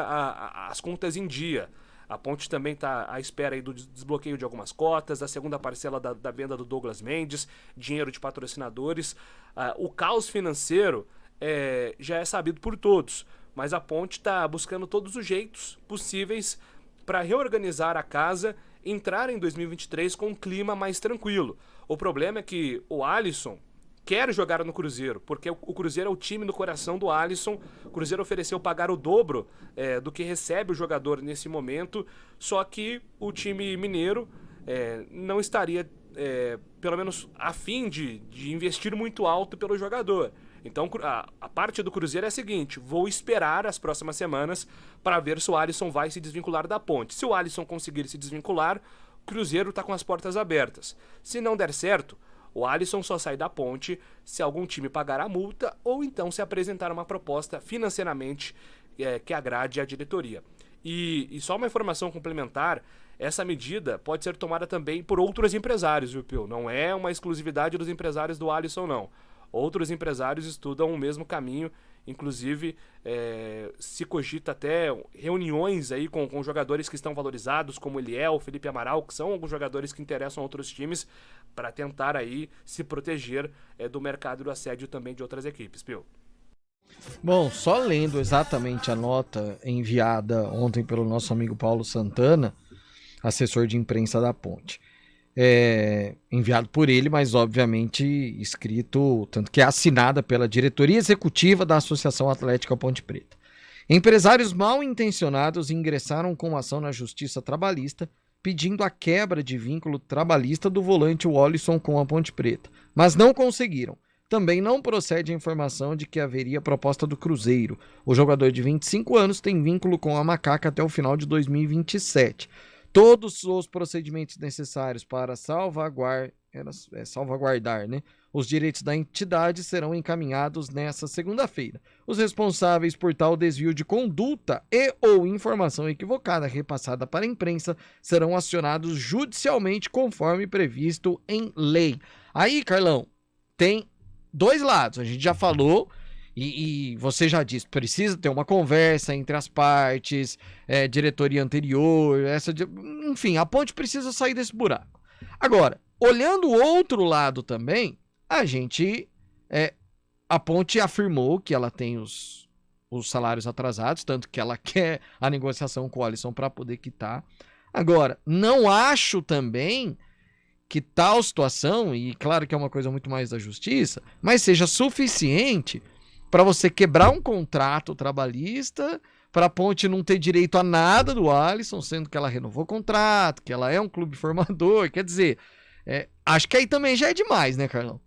as contas em dia. A Ponte também está à espera aí do desbloqueio de algumas cotas, da segunda parcela da venda do Douglas Mendes, dinheiro de patrocinadores. O caos financeiro já é sabido por todos. mas a Ponte está buscando todos os jeitos possíveis para reorganizar a casa e entrar em 2023 com um clima mais tranquilo. O problema é que o Alisson quer jogar no Cruzeiro, porque o Cruzeiro é o time do coração do Alisson. O Cruzeiro ofereceu pagar o dobro do que recebe o jogador nesse momento, só que o time mineiro não estaria, pelo menos, a fim de investir muito alto pelo jogador. Então a parte do Cruzeiro é a seguinte: vou esperar as próximas semanas para ver se o Alisson vai se desvincular da Ponte. Se o Alisson conseguir se desvincular, o Cruzeiro está com as portas abertas. Se não der certo, o Alisson só sai da Ponte se algum time pagar a multa ou então se apresentar uma proposta financeiramente que agrade a diretoria. E só uma informação complementar: essa medida pode ser tomada também por outros empresários, viu, Pio? Não é uma exclusividade dos empresários do Alisson, não. Outros empresários estudam o mesmo caminho, inclusive se cogita até reuniões aí com jogadores que estão valorizados, como Eliel, Felipe Amaral, que são alguns jogadores que interessam a outros times, para tentar aí se proteger do mercado do assédio também de outras equipes, Pio. Bom, só lendo exatamente a nota enviada ontem pelo nosso amigo Paulo Santana, assessor de imprensa da Ponte. Enviado por ele, mas obviamente escrito, tanto que é assinada pela diretoria executiva da Associação Atlética Ponte Preta. Empresários mal intencionados ingressaram com ação na Justiça Trabalhista pedindo a quebra de vínculo trabalhista do volante Wallison com a Ponte Preta, mas não conseguiram. Também não procede a informação de que haveria proposta do Cruzeiro. O jogador de 25 anos tem vínculo com a Macaca até o final de 2027. Todos os procedimentos necessários para salvaguardar, né, os direitos da entidade serão encaminhados nesta segunda-feira. Os responsáveis por tal desvio de conduta e ou informação equivocada repassada para a imprensa serão acionados judicialmente conforme previsto em lei. Aí, Carlão, tem dois lados. A gente já falou e você já disse, precisa ter uma conversa entre as partes, diretoria anterior, enfim, a Ponte precisa sair desse buraco. Agora, olhando o outro lado também, a Ponte afirmou que ela tem os salários atrasados, tanto que ela quer a negociação com o Alisson para poder quitar. Agora, não acho também que tal situação, e claro que é uma coisa muito mais da justiça, mas seja suficiente para você quebrar um contrato trabalhista, para a Ponte não ter direito a nada do Alisson, sendo que ela renovou o contrato, que ela é um clube formador. Quer dizer, acho que aí também já é demais, né, Carlão?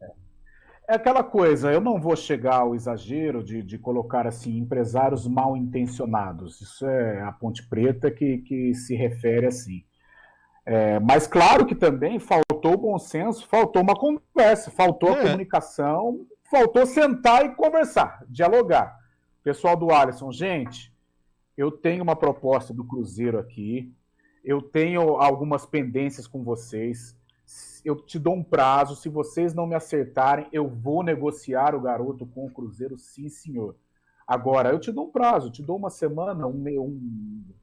É aquela coisa, eu não vou chegar ao exagero de colocar assim empresários mal intencionados. Isso é a Ponte Preta que se refere assim. Mas claro que também faltou bom senso, faltou uma conversa, faltou a comunicação, faltou sentar e conversar, dialogar. Pessoal do Alisson, gente, eu tenho uma proposta do Cruzeiro aqui, eu tenho algumas pendências com vocês, eu te dou um prazo, se vocês não me acertarem, eu vou negociar o garoto com o Cruzeiro, sim, senhor. Agora, eu te dou um prazo, te dou uma semana,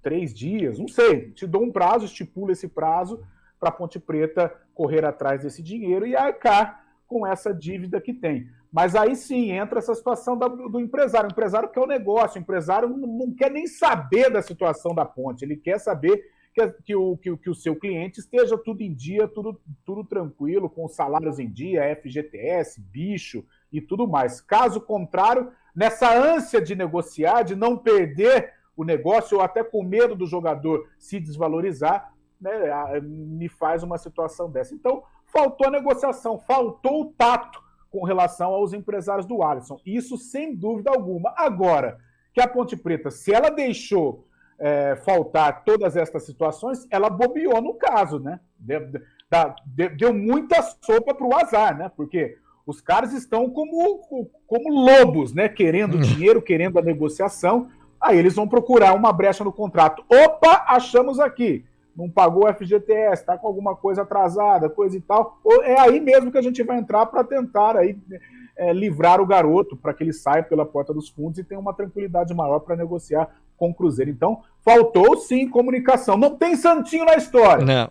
3 dias, não sei, te dou um prazo, estipulo esse prazo para a Ponte Preta correr atrás desse dinheiro e arcar com essa dívida que tem. Mas aí sim entra essa situação do empresário. O empresário quer o negócio, o empresário não quer nem saber da situação da Ponte, ele quer saber que o seu cliente esteja tudo em dia, tudo tranquilo, com os salários em dia, FGTS, bicho e tudo mais. Caso contrário, nessa ânsia de negociar, de não perder o negócio, ou até com medo do jogador se desvalorizar, né, me faz uma situação dessa. Então, faltou a negociação, faltou o tato com relação aos empresários do Alisson. Isso sem dúvida alguma. Agora, que a Ponte Preta, se ela deixou faltar todas essas situações, ela bobeou no caso, né? Deu muita sopa para o azar, né? Porque os caras estão como lobos, né? Querendo dinheiro, querendo a negociação. Aí eles vão procurar uma brecha no contrato. Opa, achamos aqui. Não pagou o FGTS, está com alguma coisa atrasada, coisa e tal. É aí mesmo que a gente vai entrar para tentar aí, livrar o garoto, para que ele saia pela porta dos fundos e tenha uma tranquilidade maior para negociar com o Cruzeiro. Então, faltou sim comunicação. Não tem santinho na história. Não.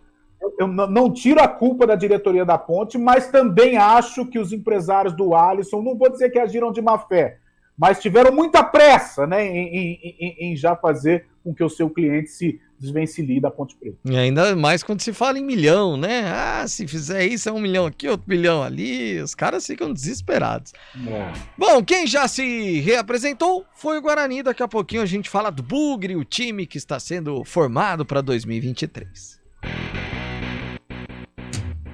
Eu não tiro a culpa da diretoria da Ponte, mas também acho que os empresários do Alisson, não vou dizer que agiram de má fé, mas tiveram muita pressa, né, em já fazer com que o seu cliente se desvencilhe da Ponte Preta. E ainda mais quando se fala em milhão, né? Ah, se fizer isso é 1 milhão aqui, outro milhão ali, os caras ficam desesperados. Bom, quem já se reapresentou foi o Guarani. Daqui a pouquinho a gente fala do Bugre, o time que está sendo formado para 2023.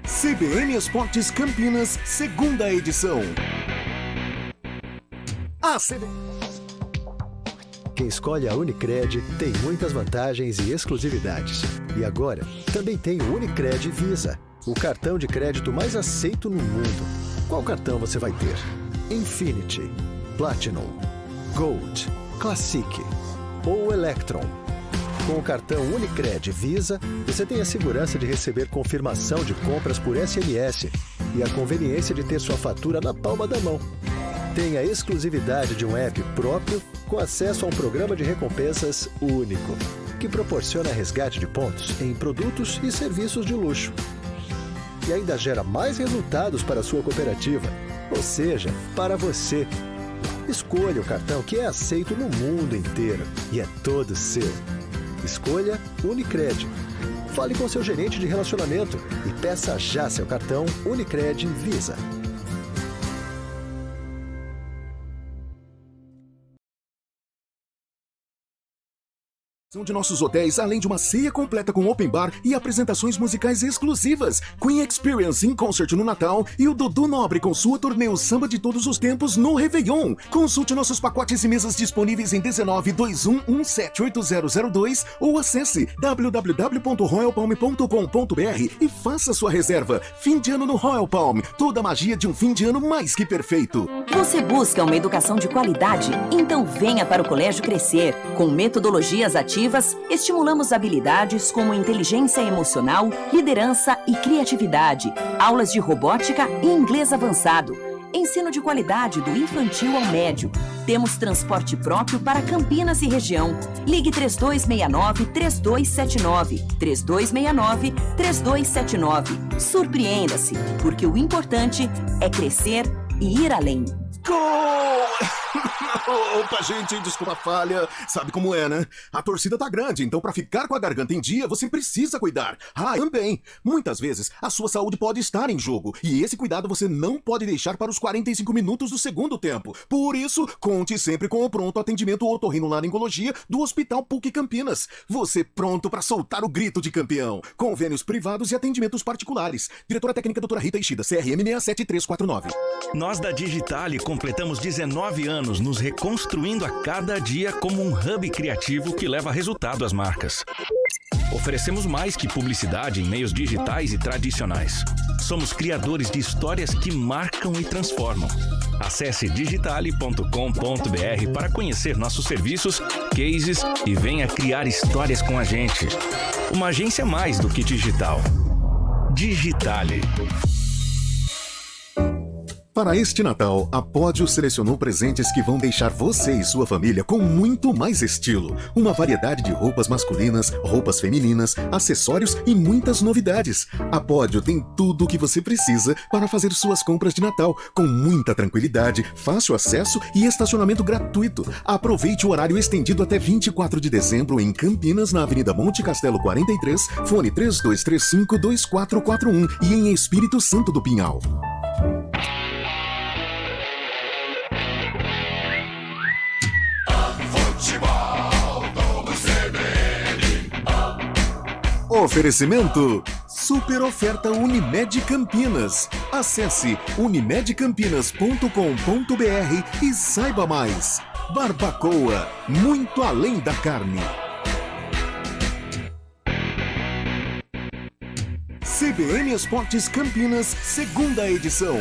CBN Esportes Campinas, segunda edição. Quem escolhe a Unicred tem muitas vantagens e exclusividades. E agora, também tem o Unicred Visa, o cartão de crédito mais aceito no mundo. Qual cartão você vai ter? Infinity, Platinum, Gold, Classic ou Electron? Com o cartão Unicred Visa, você tem a segurança de receber confirmação de compras por SMS e a conveniência de ter sua fatura na palma da mão. Tem a exclusividade de um app próprio com acesso a um programa de recompensas único, que proporciona resgate de pontos em produtos e serviços de luxo. E ainda gera mais resultados para a sua cooperativa, ou seja, para você. Escolha o cartão que é aceito no mundo inteiro e é todo seu. Escolha Unicred. Fale com seu gerente de relacionamento e peça já seu cartão Unicred Visa. De nossos hotéis, além de uma ceia completa com open bar e apresentações musicais exclusivas. Queen Experience in Concert no Natal e o Dudu Nobre com sua turnê O Samba de Todos os Tempos no Réveillon. Consulte nossos pacotes e mesas disponíveis em 1921178002 ou acesse www.royalpalm.com.br e faça sua reserva. Fim de ano no Royal Palm. Toda a magia de um fim de ano mais que perfeito. Você busca uma educação de qualidade? Então venha para o Colégio Crescer. Com metodologias ativas, estimulamos habilidades como inteligência emocional, liderança e criatividade, aulas de robótica e inglês avançado, ensino de qualidade do infantil ao médio. Temos transporte próprio para Campinas e região. Ligue 3269-3279, 3269-3279. Surpreenda-se, porque o importante é crescer e ir além. Gol! Opa, gente, desculpa a falha. Sabe como é, né? A torcida tá grande, então pra ficar com a garganta em dia, você precisa cuidar. Ah, também. Muitas vezes, a sua saúde pode estar em jogo. E esse cuidado você não pode deixar para os 45 minutos do segundo tempo. Por isso, conte sempre com o pronto atendimento otorrinolaringologia do Hospital PUC Campinas. Você pronto pra soltar o grito de campeão. Convênios privados e atendimentos particulares. Diretora técnica doutora Rita Ishida, CRM 67349. Nós da Digitale completamos 19 anos nos reconstruindo a cada dia como um hub criativo que leva resultado às marcas. Oferecemos mais que publicidade em meios digitais e tradicionais. Somos criadores de histórias que marcam e transformam. Acesse digitale.com.br para conhecer nossos serviços, cases e venha criar histórias com a gente. Uma agência mais do que digital. Digitale. Para este Natal, a Pódio selecionou presentes que vão deixar você e sua família com muito mais estilo. Uma variedade de roupas masculinas, roupas femininas, acessórios e muitas novidades. A Pódio tem tudo o que você precisa para fazer suas compras de Natal, com muita tranquilidade, fácil acesso e estacionamento gratuito. Aproveite o horário estendido até 24 de dezembro em Campinas, na Avenida Monte Castelo 43, fone 3235-2441 e em Espírito Santo do Pinhal. Oferecimento: super oferta Unimed Campinas. Acesse unimedcampinas.com.br e saiba mais. Barbacoa, muito além da carne. CBN Esportes Campinas, segunda edição.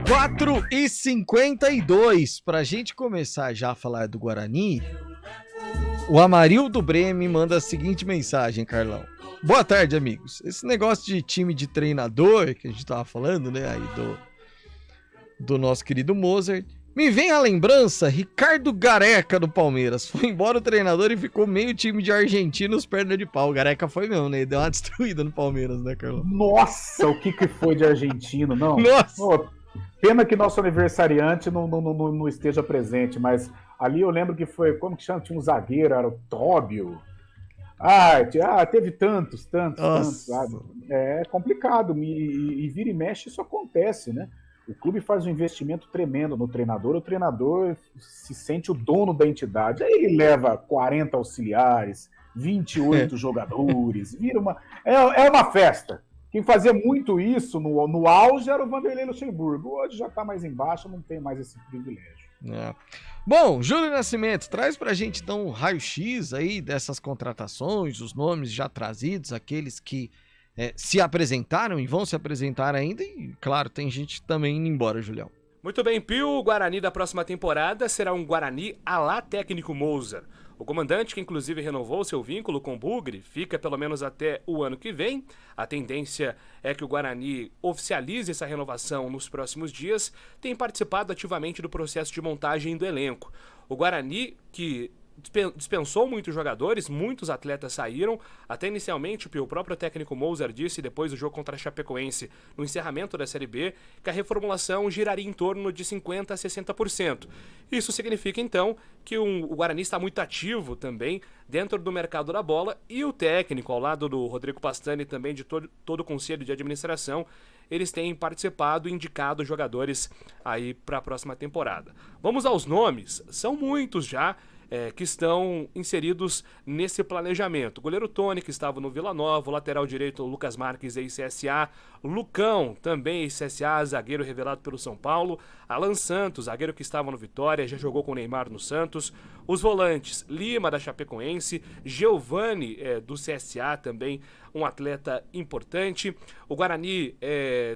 4h52. Pra gente começar já a falar do Guarani, o Amarildo Breme manda a seguinte mensagem, Carlão. Boa tarde, amigos. Esse negócio de time de treinador que a gente tava falando, né, aí do nosso querido Mozart, me vem a lembrança, Ricardo Gareca do Palmeiras. Foi embora o treinador e ficou meio time de argentinos perna de pau. O Gareca foi mesmo, né? Ele deu uma destruída no Palmeiras, né, Carlão? Nossa, o que foi de argentino, não? Nossa! Pena que nosso aniversariante não esteja presente, mas ali eu lembro que foi, como que chama? Tinha um zagueiro, era o Tóbio. Teve tantos, sabe? É complicado, e vira e mexe isso acontece, né? O clube faz um investimento tremendo no treinador, o treinador se sente o dono da entidade, aí ele leva 40 auxiliares, 28 jogadores, vira uma... É uma festa. Quem fazia muito isso no auge era o Vanderlei Luxemburgo. Hoje já está mais embaixo, não tem mais esse privilégio. Bom, Júlio Nascimento, traz pra gente então um raio-x aí dessas contratações, os nomes já trazidos, aqueles que se apresentaram e vão se apresentar ainda, e claro, tem gente também indo embora, Julião. Muito bem, Pio, o Guarani da próxima temporada será um Guarani à la técnico Moser. O comandante, que inclusive renovou seu vínculo com o Bugre, fica pelo menos até o ano que vem. A tendência é que o Guarani oficialize essa renovação nos próximos dias, tem participado ativamente do processo de montagem do elenco. O Guarani, que dispensou muitos jogadores, muitos atletas saíram, até inicialmente o próprio técnico Moser disse depois do jogo contra a Chapecoense, no encerramento da Série B, que a reformulação giraria em torno de 50% a 60%. Isso significa então que o Guarani está muito ativo também dentro do mercado da bola, e o técnico, ao lado do Rodrigo Pastani e também de todo o conselho de administração, eles têm participado e indicado jogadores aí para a próxima temporada. Vamos aos nomes, são muitos já, que estão inseridos nesse planejamento. O goleiro Tony, que estava no Vila Nova, o lateral direito Lucas Marques, ex-CSA, Lucão, também ex-CSA, zagueiro revelado pelo São Paulo, Alan Santos, zagueiro que estava no Vitória, já jogou com o Neymar no Santos, os volantes Lima, da Chapecoense, Giovani, do CSA, também um atleta importante. O Guarani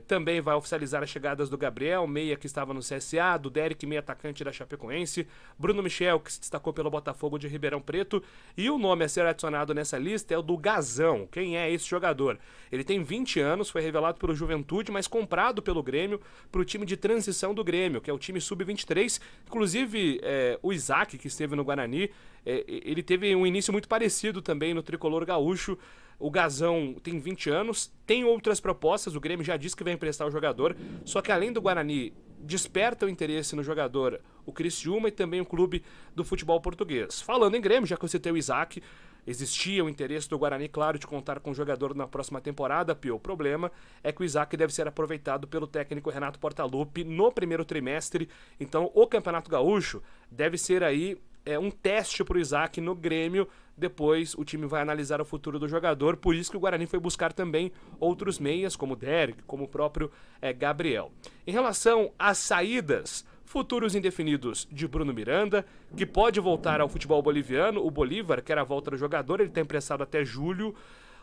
também vai oficializar as chegadas do Gabriel, meia que estava no CSA, do Derek, meia atacante da Chapecoense, Bruno Michel, que se destacou pelo Botafogo de Ribeirão Preto, e o nome a ser adicionado nessa lista é o do Gazão. Quem é esse jogador? Ele tem 20 anos, foi revelado pelo Juventude, mas comprado pelo Grêmio para o time de transição do Grêmio, que é o time sub-23. Inclusive, o Isaac, que esteve no Guarani, ele teve um início muito parecido também no tricolor gaúcho. O Gazão tem 20 anos, tem outras propostas, o Grêmio já disse que vai emprestar o jogador, só que além do Guarani, desperta o interesse no jogador o Criciúma e também o clube do futebol português. Falando em Grêmio, já que eu citei o Isaac, existia o interesse do Guarani, claro, de contar com o jogador na próxima temporada, Pio. O problema é que o Isaac deve ser aproveitado pelo técnico Renato Portaluppi no primeiro trimestre, então o Campeonato Gaúcho deve ser aí um teste para o Isaac no Grêmio. Depois o time vai analisar o futuro do jogador, por isso que o Guarani foi buscar também outros meias, como o Derek, como o próprio Gabriel. Em relação às saídas, futuros indefinidos de Bruno Miranda, que pode voltar ao futebol boliviano, o Bolívar quer a volta do jogador, ele está emprestado até julho.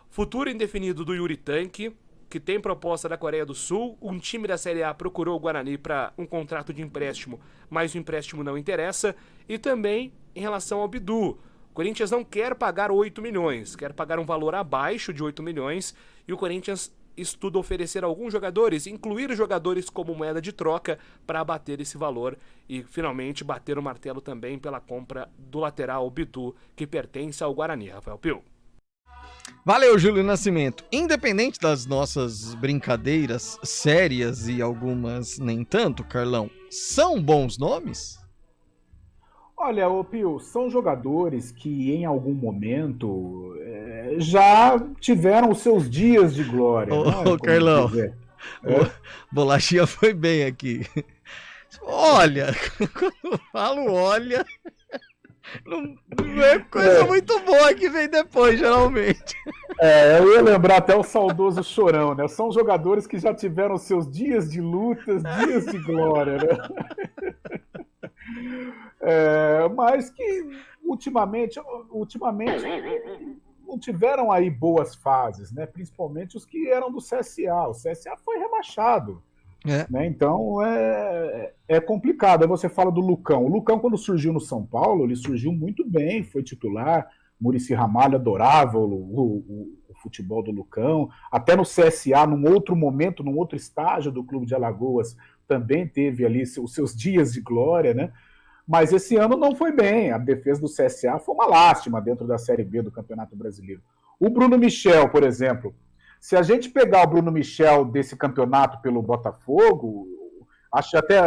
Futuro indefinido do Yuri Tanque, que tem proposta da Coreia do Sul, um time da Série A procurou o Guarani para um contrato de empréstimo, mas o empréstimo não interessa. E também em relação ao Bidu, o Corinthians não quer pagar 8 milhões, quer pagar um valor abaixo de 8 milhões, e o Corinthians estuda oferecer a alguns jogadores, incluir jogadores como moeda de troca para abater esse valor e finalmente bater o martelo também pela compra do lateral Bidu, que pertence ao Guarani. Rafael Pio. Valeu, Júlio Nascimento. Independente das nossas brincadeiras sérias e algumas nem tanto, Carlão, são bons nomes? Olha, Pio, são jogadores que em algum momento já tiveram os seus dias de glória. Ô, Carlão, Bolachinha foi bem aqui. Olha, quando eu falo olha, não é coisa muito boa que vem depois, geralmente. Eu ia lembrar até o saudoso Chorão, né? São jogadores que já tiveram seus dias de lutas, dias de glória, né? Mas que ultimamente não tiveram aí boas fases, né? Principalmente os que eram do CSA. O CSA foi rebaixado. Né? Então é complicado. Aí você fala do Lucão. O Lucão, quando surgiu no São Paulo, ele surgiu muito bem, foi titular. Muricy Ramalho adorava o futebol do Lucão. Até no CSA, num outro momento, num outro estágio do Clube de Alagoas, também teve ali os seus dias de glória, né? Mas esse ano não foi bem. A defesa do CSA foi uma lástima dentro da Série B do Campeonato Brasileiro. O Bruno Michel, por exemplo, se a gente pegar o Bruno Michel desse campeonato pelo Botafogo, Acho até,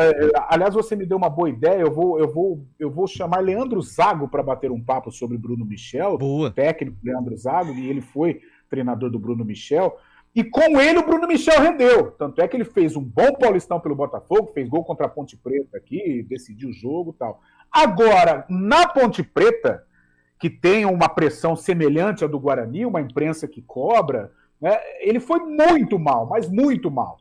aliás, você me deu uma boa ideia. Eu vou chamar Leandro Zago para bater um papo sobre Bruno Michel, técnico Leandro Zago, e ele foi treinador do Bruno Michel. E com ele o Bruno Michel rendeu. Tanto é que ele fez um bom Paulistão pelo Botafogo, fez gol contra a Ponte Preta aqui, decidiu o jogo e tal. Agora, na Ponte Preta, que tem uma pressão semelhante à do Guarani, uma imprensa que cobra, né, ele foi muito mal, mas muito mal.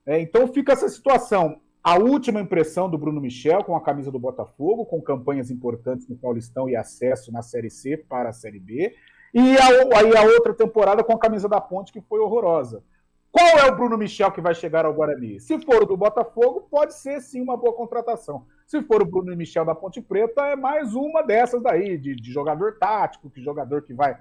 Então fica essa situação. A última impressão do Bruno Michel com a camisa do Botafogo, com campanhas importantes no Paulistão e acesso na Série C para a Série B. E aí a outra temporada com a camisa da Ponte, que foi horrorosa. Qual é o Bruno Michel que vai chegar ao Guarani? Se for o do Botafogo, pode ser sim uma boa contratação. Se for o Bruno Michel da Ponte Preta, é mais uma dessas daí, de jogador tático, de jogador que vai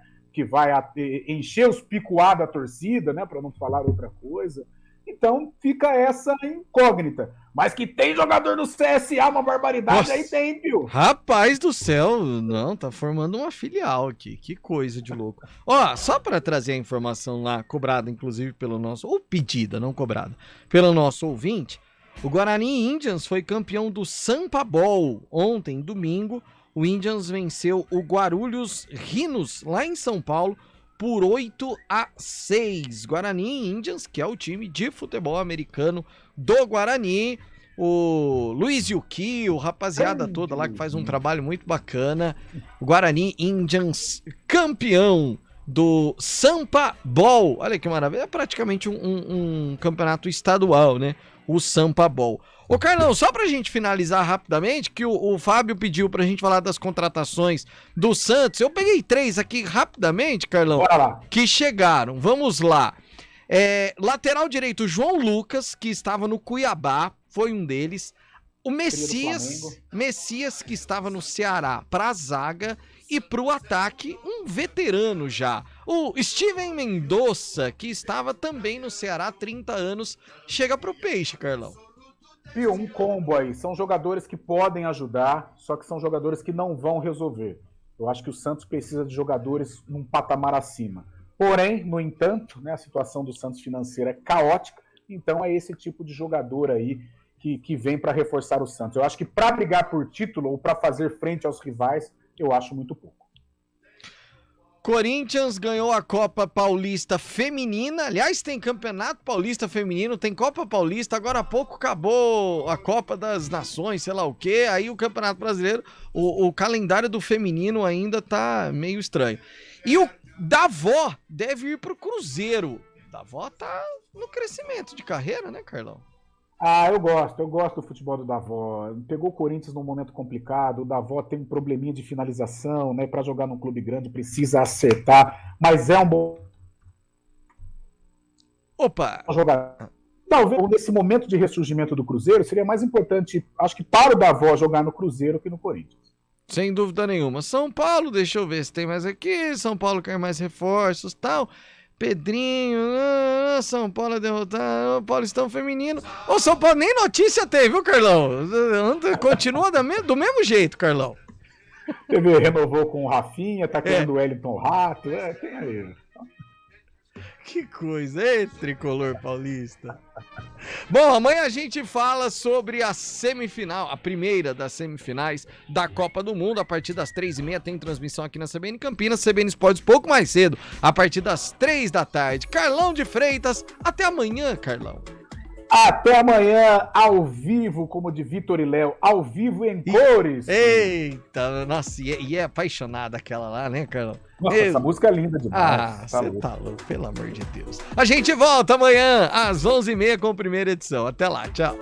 encher os picuá da torcida, né, para não falar outra coisa. Então fica essa incógnita. Mas que tem jogador do CSA, uma barbaridade. Nossa. Aí tem, viu? Rapaz do céu, não, tá formando uma filial aqui. Que coisa de louco. Ó, só para trazer a informação lá, cobrada inclusive pelo nosso, ou pedida, não cobrada, pelo nosso ouvinte, o Guarani Indians foi campeão do Sampa Bowl ontem, domingo. O Indians venceu o Guarulhos Rhinos, lá em São Paulo, por 8-6. Guarani Indians, que é o time de futebol americano do Guarani. O Luiz Yuki, o rapaziada toda lá que faz um trabalho muito bacana. O Guarani Indians, campeão do Sampa Bowl. Olha que maravilha, é praticamente um campeonato estadual, né? O Sampa Bowl. Ô Carlão, só pra gente finalizar rapidamente, que o Fábio pediu pra gente falar das contratações do Santos. Eu peguei 3 aqui rapidamente, Carlão, que chegaram. Vamos lá. Lateral direito, João Lucas, que estava no Cuiabá, foi um deles. O Messias, que estava no Ceará, pra zaga. E pro ataque, um veterano já. O Steven Mendonça, que estava também no Ceará há 30 anos, chega pro Peixe, Carlão. Pio, um combo aí. São jogadores que podem ajudar, só que são jogadores que não vão resolver. Eu acho que o Santos precisa de jogadores num patamar acima. Porém, no entanto, né, a situação do Santos financeira é caótica, então é esse tipo de jogador aí que vem para reforçar o Santos. Eu acho que para brigar por título ou para fazer frente aos rivais, eu acho muito pouco. Corinthians ganhou a Copa Paulista Feminina. Aliás, tem Campeonato Paulista Feminino, tem Copa Paulista. Agora há pouco acabou a Copa das Nações, sei lá o quê. Aí o Campeonato Brasileiro, o calendário do feminino ainda tá meio estranho. E o Davó deve ir pro Cruzeiro. O Davó tá no crescimento de carreira, né, Carlão? Ah, eu gosto do futebol do Davó. Pegou o Corinthians num momento complicado, o Davó tem um probleminha de finalização, né? Para jogar num clube grande precisa acertar, mas é um bom jogador. Talvez nesse momento de ressurgimento do Cruzeiro seria mais importante, acho que para o Davó jogar no Cruzeiro que no Corinthians. Sem dúvida nenhuma. São Paulo, deixa eu ver se tem mais aqui. São Paulo quer mais reforços e tal. Pedrinho, São Paulo é derrotado, Paulistão feminino. O São Paulo nem notícia tem, viu, Carlão? Continua do mesmo jeito, Carlão. Teve, renovou com o Rafinha, tá querendo o Wellington Rato, tem aí. Que coisa, tricolor paulista. Bom, amanhã a gente fala sobre a semifinal, a primeira das semifinais da Copa do Mundo. A partir das 3h30 tem transmissão aqui na CBN Campinas, CBN Sports pouco mais cedo, a partir das 3 da tarde. Carlão de Freitas, até amanhã, Carlão. Até amanhã, ao vivo, como de Vitor e Léo, ao vivo em cores. Eita, nossa, e é apaixonada aquela lá, né, Carlão? Nossa, essa música é linda demais. Você tá louco, pelo amor de Deus. A gente volta amanhã, às 11h30 com a primeira edição. Até lá, tchau.